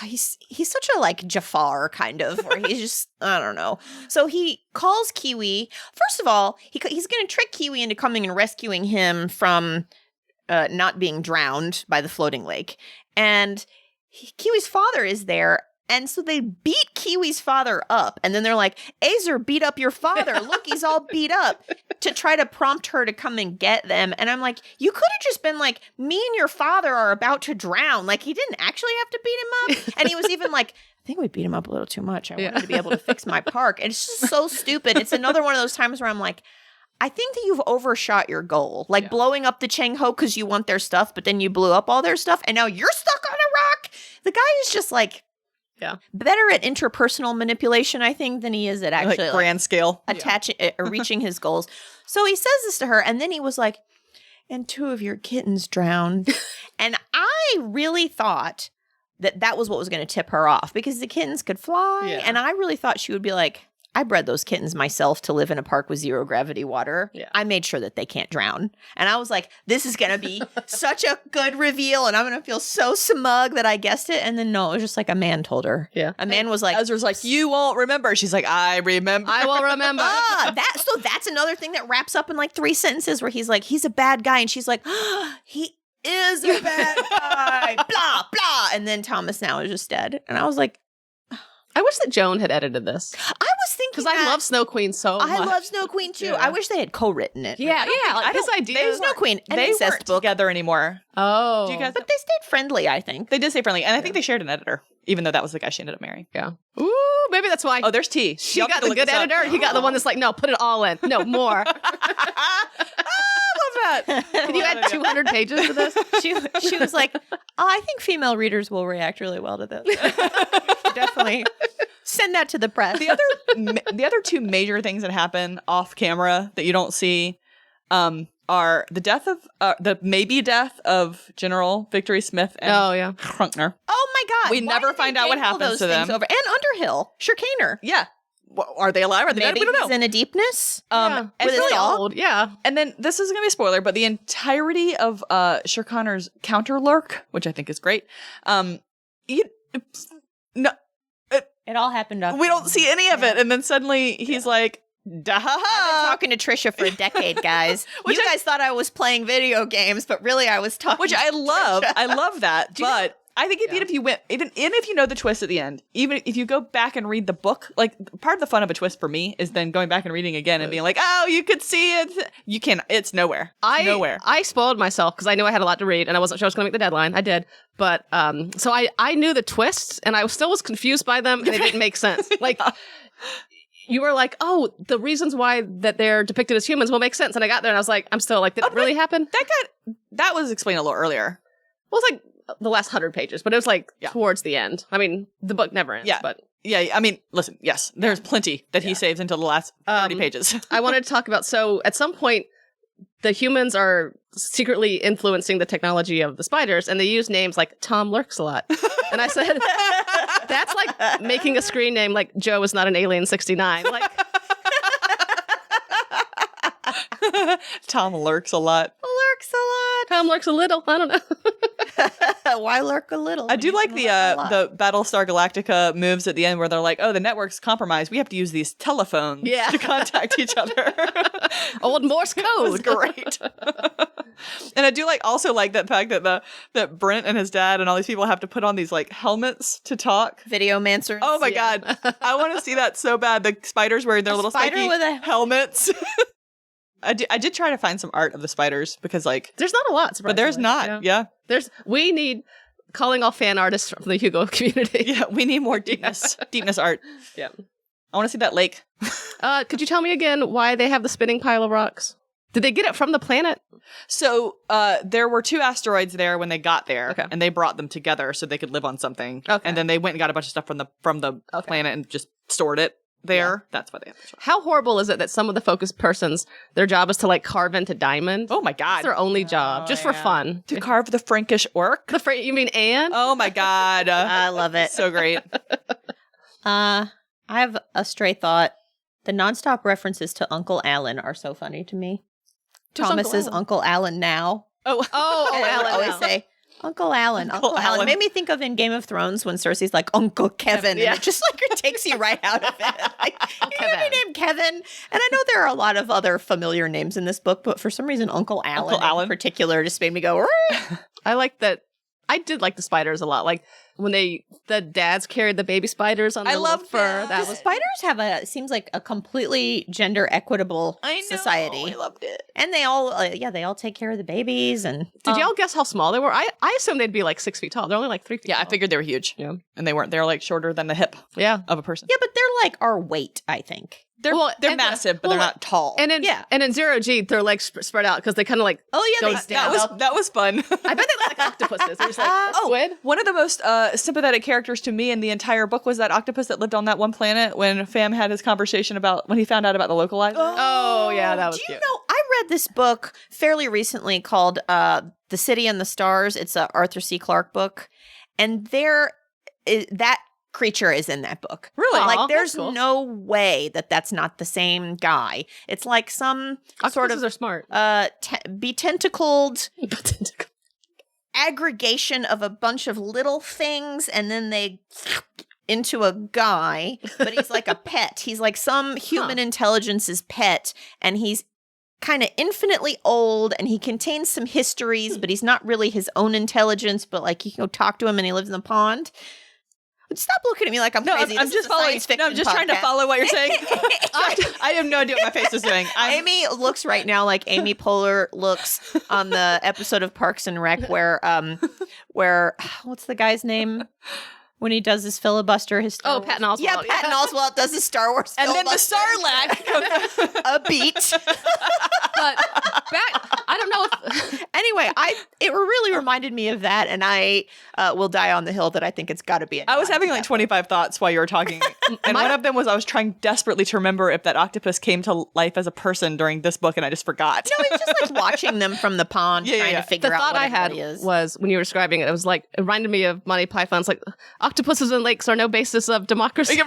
he's such a like Jafar kind of, where he's just I don't know. So he calls Kiwi. First of all, he's going to trick Kiwi into coming and rescuing him from not being drowned by the floating lake, and Kiwi's father is there. And so they beat Kiwi's father up. And then they're like, Azer beat up your father. Look, he's all beat up, to try to prompt her to come and get them. And I'm like, you could have just been like, me and your father are about to drown. Like, he didn't actually have to beat him up. And he was even like, I think we beat him up a little too much. I wanted to be able to fix my park. And it's just so stupid. It's another one of those times where I'm like, I think that you've overshot your goal. Like blowing up the Cheng Ho because you want their stuff, but then you blew up all their stuff. And now you're stuck on a rock. The guy is just like, better at interpersonal manipulation, I think, than he is at actually like grand scale attaching or reaching his goals. So he says this to her, and then he was like, "And 2 of your kittens drowned." And I really thought that was what was going to tip her off, because the kittens could fly, and I really thought she would be like, I bred those kittens myself to live in a park with 0 gravity water. Yeah. I made sure that they can't drown. And I was like, this is going to be such a good reveal, and I'm going to feel so smug that I guessed it. And then no, it was just like a man told her. Yeah. A man was like, Ezra's like, you won't remember. She's like, I remember. I will remember. So that's another thing that wraps up in like 3 sentences where he's like, he's a bad guy. And she's like, he is a bad guy. Blah, blah. And then Thomas now is just dead. And I was like, I wish that Joan had edited this. I was thinking because I love Snow Queen so much. I love Snow Queen too. I wish they had co-written it. Yeah, like his idea. Snow Queen. They weren't together anymore. Oh, do you guys? But they stayed friendly. I think they did stay friendly, and I think they shared an editor, even though that was the guy she ended up marrying. Yeah. Ooh, maybe that's why. Oh, there's T. She got the good editor. He got the one that's like, no, put it all in. No, more. That. Can you add 200 pages to this? She was like, I think female readers will react really well to this. Definitely send that to the press. The other 2 major things that happen off camera that you don't see are the death of the maybe death of General Victory Smith and Hrunkner. Oh my God! We never find out what happens to them. And Underhill, Chicaner. Yeah. Are they alive? Are they dead? We don't know. He's in A Deepness. It's really old. Yeah. And then this is going to be a spoiler, but the entirety of Shirkaner's counter lurk, which I think is great. It all happened up. We don't see any of it, and then suddenly he's like, "Da ha ha!" I've been talking to Trisha for a decade, guys. You guys thought I was playing video games, but really I was talking. Which I love. I love that, but. I think even if you know the twist at the end, even if you go back and read the book, like part of the fun of a twist for me is then going back and reading again and being like, oh, you could see it. You can't. It's nowhere. Nowhere. I spoiled myself because I knew I had a lot to read and I wasn't sure I was going to make the deadline. I did. But so I knew the twists and I still was confused by them and it didn't make sense. Like you were like, oh, the reasons why that they're depicted as humans will make sense. And I got there and I was like, I'm still like, did it really happen? That was explained a little earlier. Well, it's like the last 100 pages, but it was like towards the end. I mean, the book never ends. Yeah, but I mean, listen, yes, there's plenty that he saves until the last 30 pages. I wanted to talk about, so at some point, the humans are secretly influencing the technology of the spiders, and they use names like Tom Lurks a lot. And I said, that's like making a screen name like Joe is not an alien 69. Like, Tom lurks a lot. Lurks a lot. Tom lurks a little. I don't know. Why lurk a little? I do like the Battlestar Galactica moves at the end where they're like, oh, the network's compromised. We have to use these telephones to contact each other. Old Morse code. Great. And I do also like that fact that that Brent and his dad and all these people have to put on these like helmets to talk. Videomancers. Oh my God. I want to see that so bad. The spiders wearing their little spiky helmets. I did try to find some art of the spiders because there's not a lot, but there's not. Yeah. We need calling all fan artists from the Hugo community. Yeah, we need more deepness art. Yeah. I want to see that lake. Could you tell me again why they have the spinning pile of rocks? Did they get it from the planet? So there were 2 asteroids there when they got there, and they brought them together so they could live on something. Okay. And then they went and got a bunch of stuff from the planet and just stored it there. That's why they have the short. How horrible is it that some of the focus persons, their job is to like carve into diamond? Oh my God. That's their only job, just for fun. To carve the Frankish orc? You mean Anne? Oh my God. I love it. So great. I have a stray thought. The nonstop references to Uncle Alan are so funny to me. Who's Thomas Uncle is Alan? Uncle Alan now. Oh, And I would Alan. always now. say, Uncle Alan, Uncle Alan. It made me think of in Game of Thrones when Cersei's like, Uncle Kevin. Yeah. And it just like it takes you right out of it. Like, you hear me name Kevin. And I know there are a lot of other familiar names in this book, but for some reason, Uncle Alan in particular just made me go, I like that. I did like the spiders a lot. Like when the dads carried the baby spiders on their little fur. That the was spiders have seems like a completely gender equitable society. I loved it. And they all, they all take care of the babies. And Did y'all guess how small they were? I assumed they'd be like 6 feet tall. They're only like 3 feet Yeah, tall. I figured they were huge. Yeah. And they weren't. They were like shorter than the hip Yeah. of a person. yeah, but they're like our weight, I think. They're and massive, but they're not tall. And in and in 0G, their legs spread out because they kind of like Oh, yeah, go down. that was fun. I bet they look like octopuses. They're just like squid. One of the most sympathetic characters to me in the entire book was that octopus that lived on that one planet when Fam had his conversation about when he found out about the localizer. Oh yeah, that was Do you cute. know, I read this book fairly recently called The City and the Stars. It's a Arthur C. Clarke book. And that creature is in that book. Really? Aw, Like, there's that's cool. no way that's not the same guy. It's like some sort Octopuses of are smart. betentacled aggregation of a bunch of little things, and then they into a guy, but he's like a pet. He's like some human intelligence's pet, and he's kind of infinitely old, and he contains some histories, but he's not really his own intelligence, but like you can go talk to him, and he lives in the pond. Stop looking at me like I'm crazy. I'm This is just a following. science fiction No, I'm just trying to podcast. follow what you're saying. I have no idea what my face is doing. Amy looks right now like Amy Poehler looks on the episode of Parks and Rec where what's the guy's name when he does his filibuster? His Star Wars- Patton Oswalt. Yeah, Patton Oswalt does his Star Wars, and then the filibuster. Sarlacc. A beat. But back, I don't know if Anyway, it really reminded me of that, and I will die on the hill that I think it's got to be. I was having like 25 thoughts while you were talking, and one of them was I was trying desperately to remember if that octopus came to life as a person during this book, and I just forgot. No, it's just like watching them from the pond, trying to figure the out thought what I had everybody is. was when you were describing it, it was like it reminded me of Monty Python's like octopuses and lakes are no basis of democracy.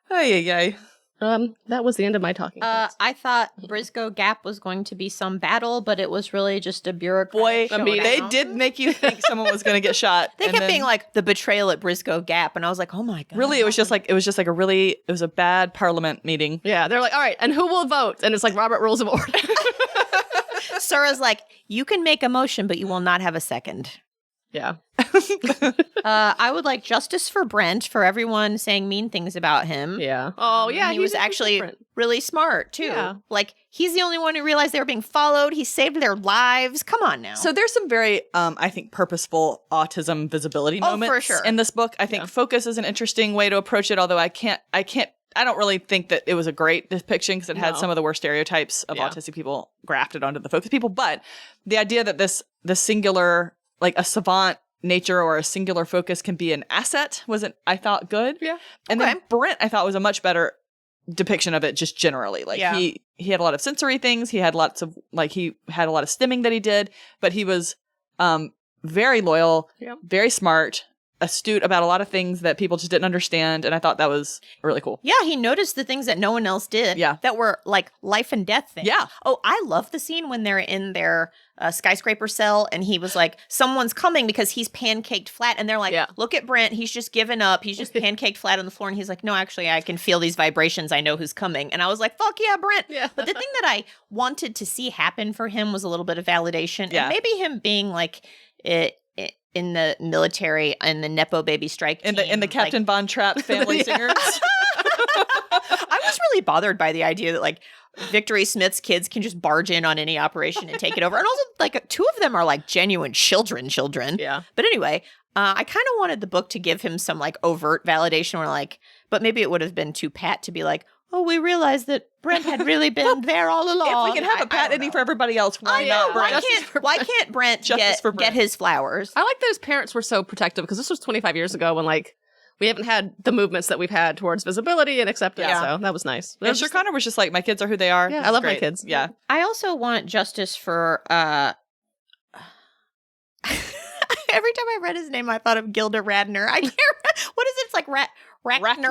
Ay. That was the end of my talking. points. I thought Briscoe Gap was going to be some battle, but it was really just a bureaucratic Boy, showdown. they did make you think someone was going to get shot. They and kept then- being like the betrayal at Briscoe Gap, and I was like, oh my god. Really, it was just like it was a bad parliament meeting. Yeah, they're like, all right, and who will vote? And it's like Robert Rules of Order. Sarah's like, you can make a motion, but you will not have a second. Yeah. I would like justice for Brent for everyone saying mean things about him. Yeah. Oh, yeah. He was actually really smart too. Yeah. Like he's the only one who realized they were being followed. He saved their lives. Come on now. So there's some very, I think, purposeful autism visibility moments for sure. in this book. I think focus is an interesting way to approach it, although I don't really think that it was a great depiction because it had some of the worst stereotypes of autistic people grafted onto the focus people. But the idea that the singular, like a savant nature or a singular focus can be an asset wasn't, I thought, good. Yeah. And then Brent, I thought, was a much better depiction of it just generally. Like he had a lot of sensory things. He had lots of, like, he had a lot of stimming that he did, but he was very loyal, very smart, astute about a lot of things that people just didn't understand, and I thought that was really cool. Yeah, he noticed the things that no one else did. Yeah. That were like life and death things. Yeah. Oh, I love the scene when they're in their skyscraper cell and he was like, someone's coming because he's pancaked flat. And they're like, look at Brent. He's just given up. He's just pancaked flat on the floor. And he's like, no, actually, I can feel these vibrations. I know who's coming. And I was like, fuck yeah, Brent. Yeah. But the thing that I wanted to see happen for him was a little bit of validation. Yeah. And maybe him being like in the military and the Nepo baby strike team. In the Captain Von Trapp family singers. I was really bothered by the idea that like Victory Smith's kids can just barge in on any operation and take it over. And also like two of them are like genuine children. Yeah. But anyway, I kind of wanted the book to give him some like overt validation where like, but maybe it would have been too pat to be like, oh, we realized that Brent had really been there all along. If we can have a pat ending for everybody else, why not Brent? Why can't Brent get his flowers? I like that his parents were so protective because this was 25 years ago when like we haven't had the movements that we've had towards visibility and acceptance. Yeah. So that was nice. And Connor was just like, my kids are who they are. Yeah, I love my kids. Yeah. I also want justice for every time I read his name, I thought of Gilda Radner. I can't. What is it? It's like Ratner. Ratner.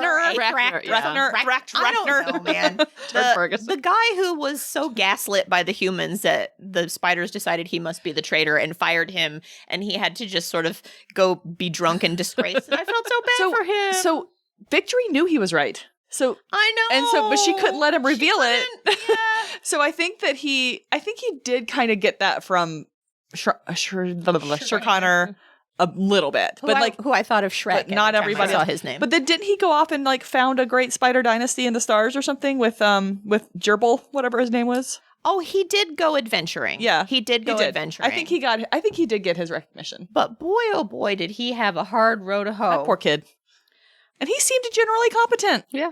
I don't know, man. The guy who was so gaslit by the humans that the spiders decided he must be the traitor and fired him, and he had to just sort of go be drunk and disgraced. And I felt so bad for him. So Victory knew he was right. So I know, and so, but she couldn't let him reveal it. Yeah. So I think he did kind of get that from Sure Connor a little bit, who I thought of Shrek. But not everybody saw his name. But then didn't he go off and like found a great spider dynasty in the stars or something with Gerbil, whatever his name was? Oh, he did go adventuring. Yeah, he did go adventuring. I think he did get his recognition. But boy, oh boy, did he have a hard road to hoe. That poor kid. And he seemed generally competent. Yeah.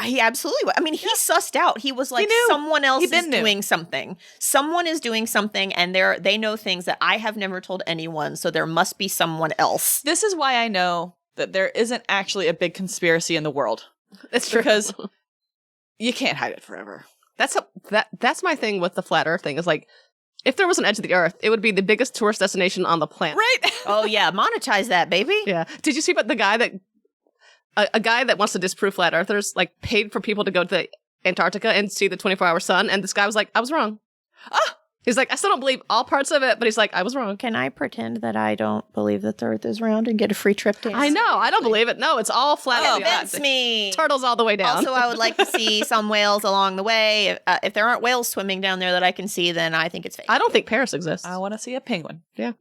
He absolutely was. I mean, he sussed out. He was like, someone else is doing something. Someone is doing something, and they know things that I have never told anyone, so there must be someone else. This is why I know that there isn't actually a big conspiracy in the world. It's true. Because you can't hide it forever. That's my thing with the flat Earth thing is like, if there was an edge of the Earth, it would be the biggest tourist destination on the planet. Right? Oh, yeah. Monetize that, baby. Yeah. Did you see about the guy that... A guy that wants to disprove flat earthers, like, paid for people to go to Antarctica and see the 24-hour sun, and this guy was like, I was wrong. He's like, I still don't believe all parts of it, but he's like, I was wrong. Can I pretend that I don't believe that the Earth is round and get a free trip to I know. I don't believe it. No, it's all flat. Convince me. Turtles all the way down. Also, I would like to see some whales along the way. If there aren't whales swimming down there that I can see, then I think it's fake. I don't think Paris exists. I want to see a penguin. Yeah.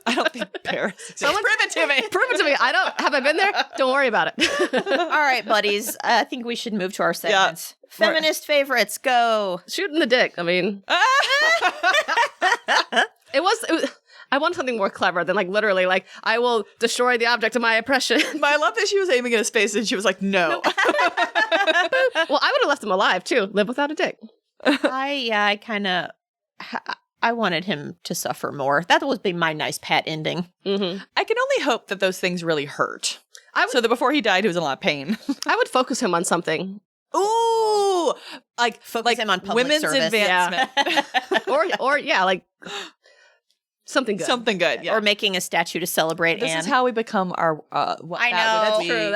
I don't think Paris exists. Someone prove it to me. Prove it to me. Have I been there? Don't worry about it. All right, buddies. I think we should move to our segments. Yeah. Feminist favorites, go. Shooting the dick. I mean, it was. I want something more clever than like literally like I will destroy the object of my oppression. But I love that she was aiming at his face and she was like, no. Well, I would have left him alive too. Live without a dick. I wanted him to suffer more. That would be my nice pat ending. Mm-hmm. I can only hope that those things really hurt. So that before he died, he was in a lot of pain. I would focus him on something. Ooh, focus him on public women's service. advancement, or like something good, or making a statue to celebrate. This is how we become our. I know. That's true.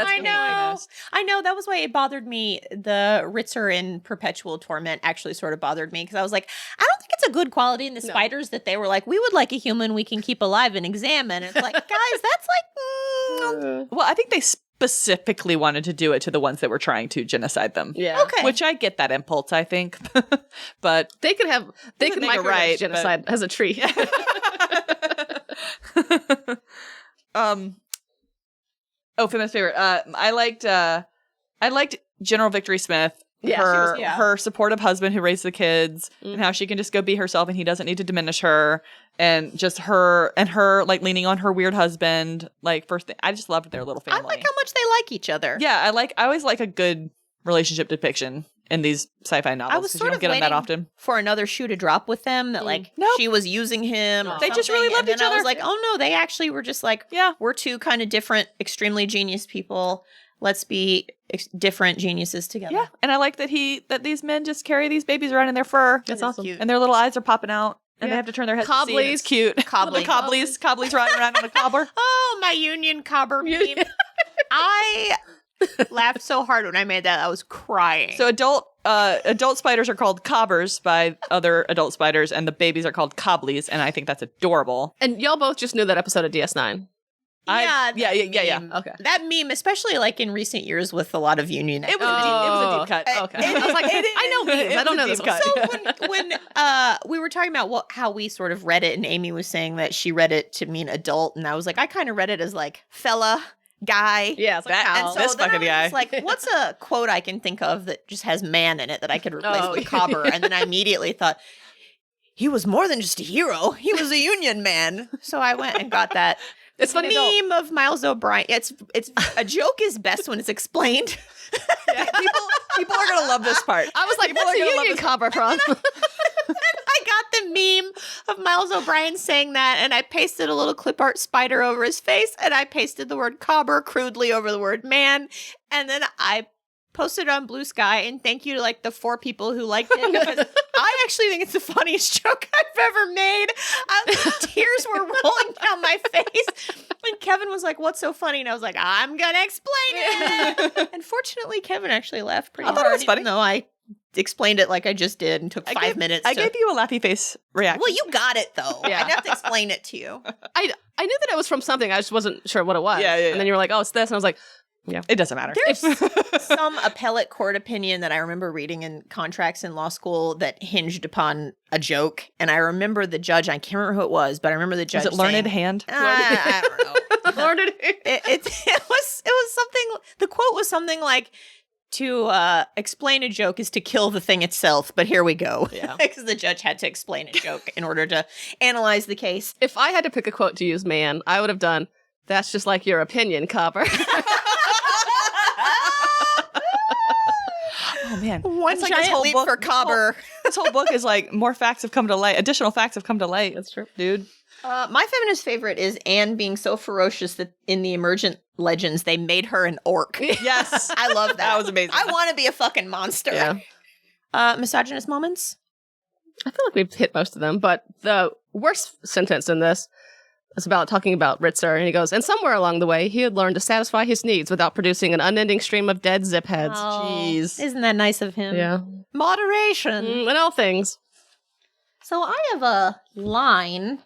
I know. That was why it bothered me. The Ritzer in perpetual torment actually sort of bothered me because I was like, I don't think it's a good quality in the spiders that they were like, we would like a human we can keep alive and examine. It's like, guys, that's like. Well, I think they specifically wanted to do it to the ones that were trying to genocide them. Yeah. Okay. Which I get that impulse, I think. But they could micromanage genocide as a tree. Feminist favorite. I liked General Victory Smith. Yeah, her supportive husband who raised the kids, and how she can just go be herself and he doesn't need to diminish her, and just her like leaning on her weird husband. Like first thing, I just loved their little family. I like how much they like each other. Yeah, I always like a good relationship depiction in these sci-fi novels. I was sort you don't of get them that often. For another shoe to drop with them that like she was using him. Or they just really loved each other. I was like, oh no, they actually were just like, we're two kind of different, extremely genius people. Let's be different geniuses together. Yeah, and I like that these men just carry these babies around in their fur. That's awesome. Cute. And their little eyes are popping out, and they have to turn their heads to see it. It's cute. Cobblies riding around on a cobber. Oh, my Union Cobber meme. I laughed so hard when I made that. I was crying. So adult spiders are called cobbers by other adult spiders, and the babies are called cobblies, and I think that's adorable. And y'all both just knew that episode of DS9. Yeah. Okay. That meme, especially like in recent years with a lot of union. It was a deep cut. Okay. I was like, I know memes. I don't know this one. So when we were talking about how we sort of read it, and Amy was saying that she read it to mean adult, and I was like, I kind of read it as like fella, guy. Yeah, it's like and so this then fucking I guy. was like, what's a quote I can think of that just has man in it that I could replace with Cobber? And then I immediately thought, he was more than just a hero. He was a union man. So I went and got that It's funny though. Meme of Miles O'Brien. It's a joke is best when it's explained. Yeah, people are gonna love this part. I was like, People what's are the gonna love Union this- Cobber from? I got the meme of Miles O'Brien saying that, and I pasted a little clip art spider over his face, and I pasted the word Cobber crudely over the word man, and then I posted it on Blue Sky, and thank you to like the 4 people who liked it, because I actually think it's the funniest joke I've ever made. Tears were rolling down my face, and Kevin was like, "What's so funny?" And I was like, "I'm gonna explain it." And fortunately, Kevin actually laughed pretty I thought it hard, was funny. even though I explained it like I just did and took 5 minutes. I gave you a laughy face reaction. Well, you got it though. Yeah. I'd have to explain it to you. I knew that it was from something. I just wasn't sure what it was. Yeah. And then you were like, oh, it's this. And I was like, It doesn't matter. There's some appellate court opinion that I remember reading in contracts in law school that hinged upon a joke. And I remember the judge, I can't remember who it was, but I remember the judge Is it Learned saying, Hand? I don't know. Lord, It was something, the quote was something like, to explain a joke is to kill the thing itself, but here we go. Yeah. Because the judge had to explain a joke in order to analyze the case. if I had to pick a quote to use, man, I would have done, that's just like your opinion, Cobber. Oh man, One It's like this giant whole leap book- for Cobber. This whole book is like more facts have come to light. Additional facts have come to light. That's true. Dude. My feminist favorite is Anne being so ferocious that in the Emergent Legends they made her an orc. Yes. I love that. That was amazing. I want to be a fucking monster. Yeah. Misogynist moments? I feel like we've hit most of them, but the worst sentence in this is about talking about Ritzer, and he goes, and somewhere along the way, he had learned to satisfy his needs without producing an unending stream of dead zip heads. Jeez. Isn't that nice of him? Yeah. Moderation. And all things. So I have a line,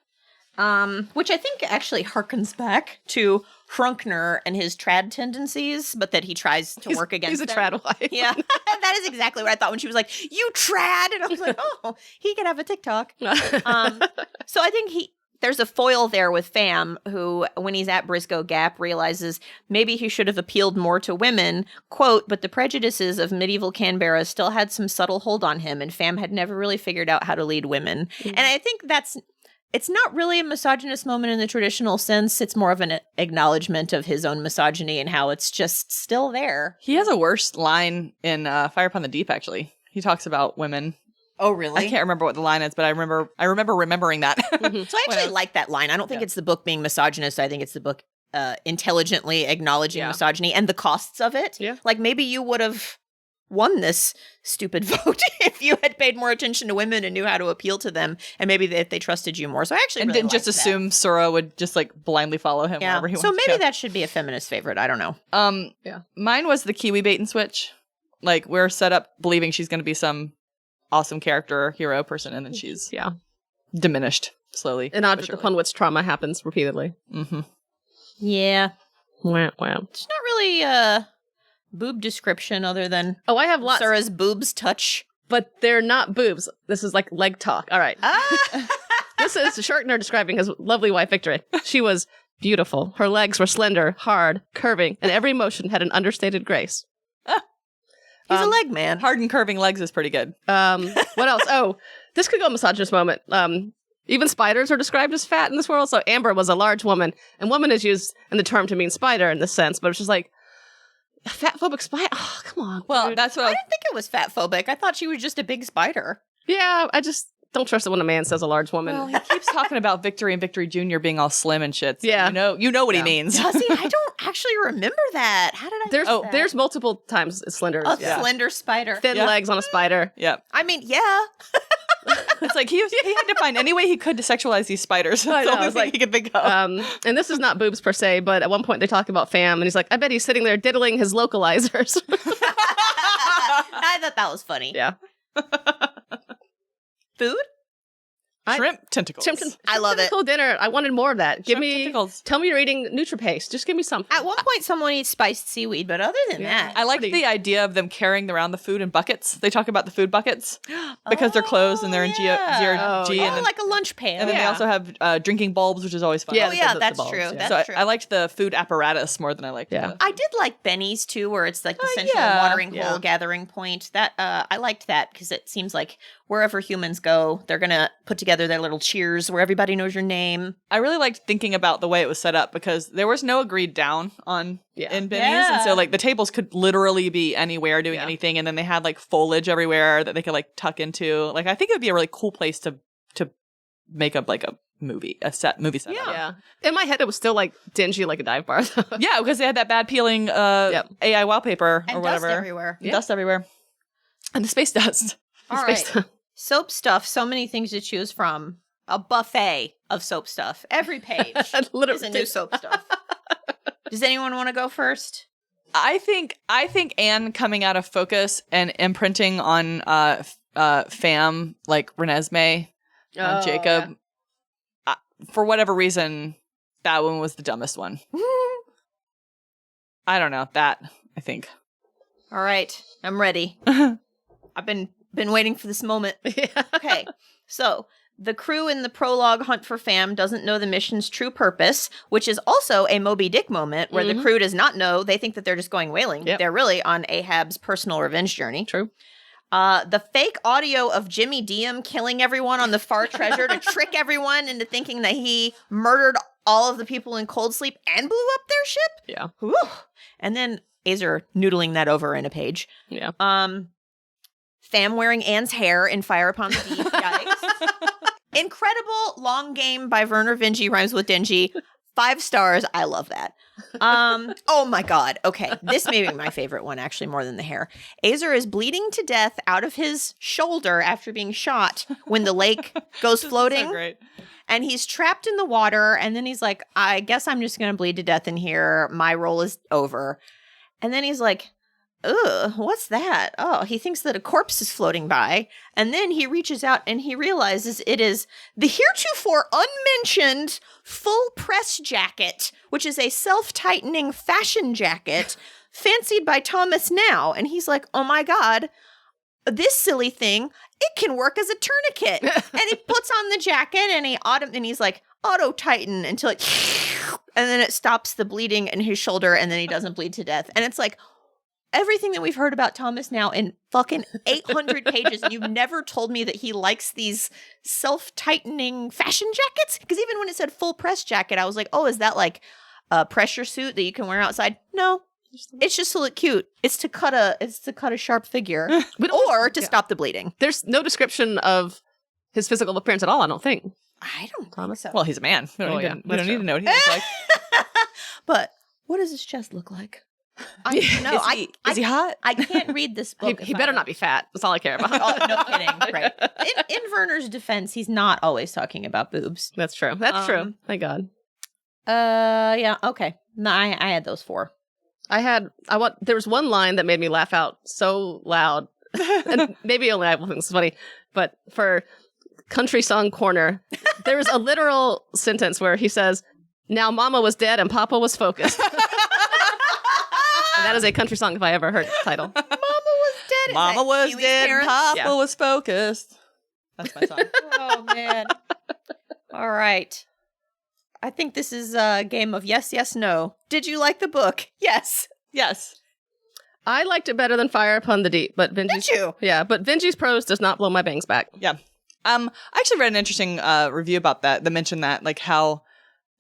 which I think actually harkens back to Hrunkner and his trad tendencies, but that he tries to work against He's a them. trad wife. Yeah, that is exactly what I thought when she was like, "You trad," and I was like, "Oh, he could have a TikTok." So I think there's a foil there with Fam, who, when he's at Briscoe Gap, realizes maybe he should have appealed more to women, quote, but the prejudices of medieval Canberra still had some subtle hold on him, and Fam had never really figured out how to lead women. And I think it's not really a misogynist moment in the traditional sense. It's more of an acknowledgement of his own misogyny and how it's just still there. He has a worse line in Fire Upon the Deep, actually. He talks about women. Oh, really? I can't remember what the line is, but I remember remembering that. So I actually like that line. I don't think it's the book being misogynist. I think it's the book intelligently acknowledging misogyny and the costs of it. Yeah. Like maybe you would have won this stupid vote if you had paid more attention to women and knew how to appeal to them, and maybe if they trusted you more. So I actually And really didn't just liked that. assume Sora would just like blindly follow him wherever he So wants to maybe go. that should be a feminist favorite. I don't know. Mine was the Kiwi bait and switch. Like, we're set up believing she's going to be some awesome character, hero person, and then she's diminished slowly. An object upon which trauma happens repeatedly. Mm-hmm. Yeah. Wow. It's not really a boob description other than Oh, I have lots, Sarah's boobs touch. but they're not boobs. This is like leg talk. All right. Ah! This is Sharkner describing his lovely wife, Victory. She was beautiful. Her legs were slender, hard, curving, and every motion had an understated grace. He's a leg man. Hard and curving legs is pretty good. What else? Oh, this could go misogynist moment. Even spiders are described as fat in this world. So Amber was a large woman, and woman is used in the term to mean spider in this sense, but it's just like, a fat-phobic spider? Oh, come on. Well, dude. that's what I didn't think it was fat phobic. I thought she was just a big spider. Yeah, I just don't trust it when a man says a large woman. Well, he keeps talking about Victory and Victory Jr. being all slim and shit. So Yeah. you know what he means. Yeah, see, I don't actually remember that. How did I There's miss that? there's multiple times it's slender. a Yeah. slender spider. Thin Yeah. legs on a spider. Yeah. I mean, yeah. It's like he had to find any way he could to sexualize these spiders. I That's know, the only it's thing like, he could think of. And this is not boobs per se, but at one point they talk about Fam, and he's like, I bet he's sitting there diddling his localizers. I thought that was funny. Yeah. Food? Shrimp tentacles. I love it. Tentacle dinner. I wanted more of that. Give Shrimp me. tentacles. Tell me you're eating NutriPaste. Just give me something. At one point, someone eats spiced seaweed, but other than that, I like Pretty- the idea of them carrying around the food in buckets. They talk about the food buckets because they're closed and they're in zero Oh, G. yeah. And then, like a lunch pail. and then they Yeah. also have drinking bulbs, which is always fun. Yeah, Oh, because yeah, of that's the bulbs, true. yeah. That's So true. I liked the food apparatus more than I liked Yeah. the... I did like Benny's too, where it's like the central yeah. watering Yeah. hole gathering point. That I liked that because it seems like wherever humans go, they're going to put together their little cheers where everybody knows your name. I really liked thinking about the way it was set up because there was no agreed down on in Benny's. Yeah. And so like the tables could literally be anywhere doing anything. And then they had like foliage everywhere that they could like tuck into. Like I think it would be a really cool place to make up like a movie set. Yeah. In my head, it was still like dingy, like a dive bar. Yeah, because they had that bad peeling AI wallpaper And or whatever. dust everywhere. And dust everywhere. And the space dust. All right. Soap stuff, so many things to choose from. A buffet of soap stuff. Every page is a new soap stuff. Does anyone want to go first? I think Anne coming out of Focus and imprinting on Fam, like Renesmee on Jacob, for whatever reason, that one was the dumbest one. I don't know. That, I think. All right. I'm ready. I've been waiting for this moment. Okay. So the crew in the prologue Hunt for Fam doesn't know the mission's true purpose, which is also a Moby Dick moment where the crew does not know. They think that they're just going whaling. They're really on Ahab's personal revenge journey. True. The fake audio of Jimmy Diem killing everyone on the Far Treasure to trick everyone into thinking that he murdered all of the people in Cold Sleep and blew up their ship. Yeah. Whew. And then Azer noodling that over in a page. Yeah. Fam wearing Anne's hair in Fire Upon the Deep. Yikes. Incredible long game by Werner Vinci rhymes with dingy. 5 stars. I love that. Oh my God. Okay. This may be my favorite one, actually, more than the hair. Azer is bleeding to death out of his shoulder after being shot when the lake goes floating. So great. And he's trapped in the water. And then he's like, I guess I'm just going to bleed to death in here. My role is over. And then he's like, ugh, what's that? Oh, he thinks that a corpse is floating by. And then he reaches out and he realizes it is the heretofore unmentioned full press jacket, which is a self-tightening fashion jacket fancied by Thomas Now. And he's like, oh my God, this silly thing, it can work as a tourniquet. And he puts on the jacket and he's like, auto tighten until it, and then it stops the bleeding in his shoulder and then he doesn't bleed to death. And it's like, everything that we've heard about Thomas Now in fucking 800 pages, and you've never told me that he likes these self-tightening fashion jackets? Because even when it said full press jacket, I was like, oh, is that like a pressure suit that you can wear outside? No, it's just to look cute. It's to cut a sharp figure or to stop the bleeding. There's no description of his physical appearance at all, I don't think. I don't think so. Well, he's a man. We don't need to know what he looks like. But what does his chest look like? Is he hot? I can't read this book. He better not be fat. That's all I care about. Oh, no kidding. Right. In Werner's defense, he's not always talking about boobs. That's true. That's true. Thank God. Yeah. Okay. No, I had those 4. There was one line that made me laugh out so loud. And maybe only I will think this is funny, but for Country Song Corner, there was a literal sentence where he says, now Mama was dead and Papa was focused. And that is a country song if I ever heard the title. Mama was dead. Mama was dead, parents? Papa was focused. That's my song. Oh, man. All right. I think this is a game of yes, yes, no. Did you like the book? Yes. Yes. I liked it better than Fire Upon the Deep, but Vinji's... Did you? Yeah, but Vinji's prose does not blow my bangs back. Yeah. I actually read an interesting review about that mentioned that, like, how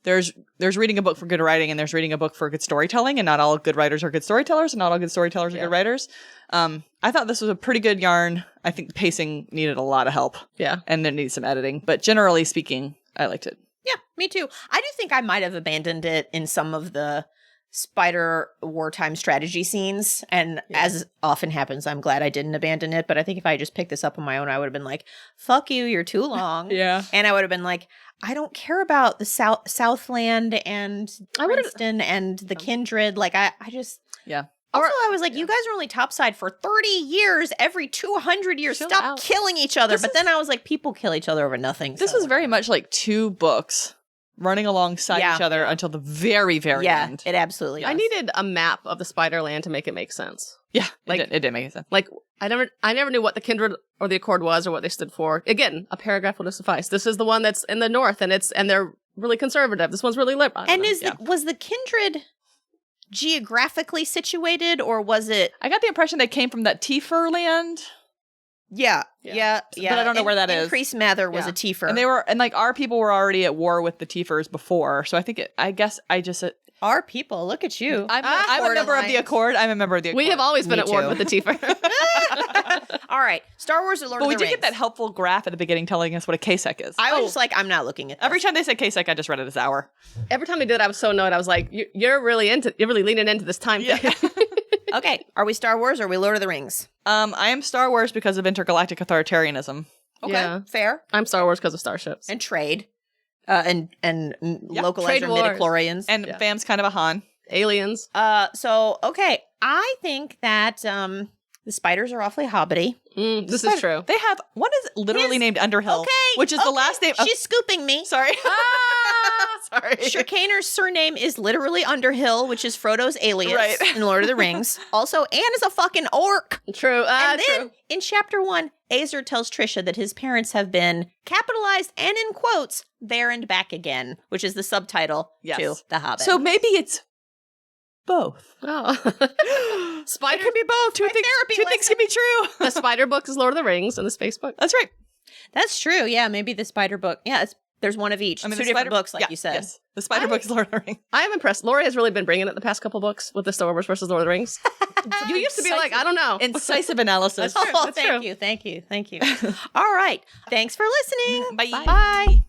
there's reading a book for good writing and there's reading a book for good storytelling, and not all good writers are good storytellers and not all good storytellers are good writers. I thought this was a pretty good yarn. I think the pacing needed a lot of help. Yeah. And it needs some editing. But generally speaking, I liked it. Yeah, me too. I do think I might have abandoned it in some of the spider wartime strategy scenes. And as often happens, I'm glad I didn't abandon it. But I think if I just picked this up on my own, I would have been like, fuck you, you're too long. Yeah. And I would have been like, I don't care about the Southland and Princeton and the Kindred. Like, I just... Yeah. Also, I was like, you guys are only topside for 30 years, every 200 years. Chill Stop out. killing each other. But then I was like, people kill each other over nothing. This so. was very much like 2 books running alongside each other until the very, very end. Yeah, it absolutely does. I needed a map of the Spiderland to make it make sense. Yeah, like, it did make sense. Like, I never knew what the Kindred or the Accord was or what they stood for. Again, a paragraph will suffice. This is the one that's in the north, and they're really conservative. This one's really liberal. And was the Kindred geographically situated, or was it? I got the impression they came from that Tifer land. Yeah. But I don't know where that is. Increased Mather was Yeah. a Tifer. And they were, and like our people were already at war with the Tiefers before. So I think, I guess I just, Our people, look at you. I'm a member of the Accord. I'm a member of the Accord. We have always been Me at war too. with the Tifa. All right. Star Wars or Lord But of we the did Rings? get that helpful graph at the beginning telling us what a KSEC is. I was just like, I'm not looking at this. Every time they said KSEC, I just read it as hour. Every time they did, I was so annoyed. I was like, you're really leaning into this time thing. Okay. Are we Star Wars or are we Lord of the Rings? I am Star Wars because of intergalactic authoritarianism. Okay. Yeah. Fair. I'm Star Wars because of starships. And trade. And localizer trade wars. midichlorians. And Yeah. Fam's kind of a Han. Aliens. So, okay. I think that the spiders are awfully hobbity. This is true. They have, one is literally named Underhill. Okay. Which is the last name. She's scooping me. Sorry. Sorry. Shirkaner's surname is literally Underhill, which is Frodo's alias Right. in Lord of the Rings. Also, Anne is a fucking orc. True. And then True. in chapter 1, Azer tells Trisha that his parents have been capitalized and in quotes, there and back again, which is the subtitle Yes. to The Hobbit. So maybe it's both. Oh. Spider. It could be both. Two things can be true. The spider book is Lord of the Rings, and the space book. That's right. That's true. Yeah, maybe the spider book. Yeah, there's one of each. I mean, Two the different spider- books, like yeah, you said. Yes. The spider book is Lord of the Rings. I am impressed. Lori has really been bringing it the past couple books with the Star Wars versus Lord of the Rings. You used to be like, I don't know. Incisive analysis. Oh, That's thank true. you. All right. Thanks for listening. Bye. Bye.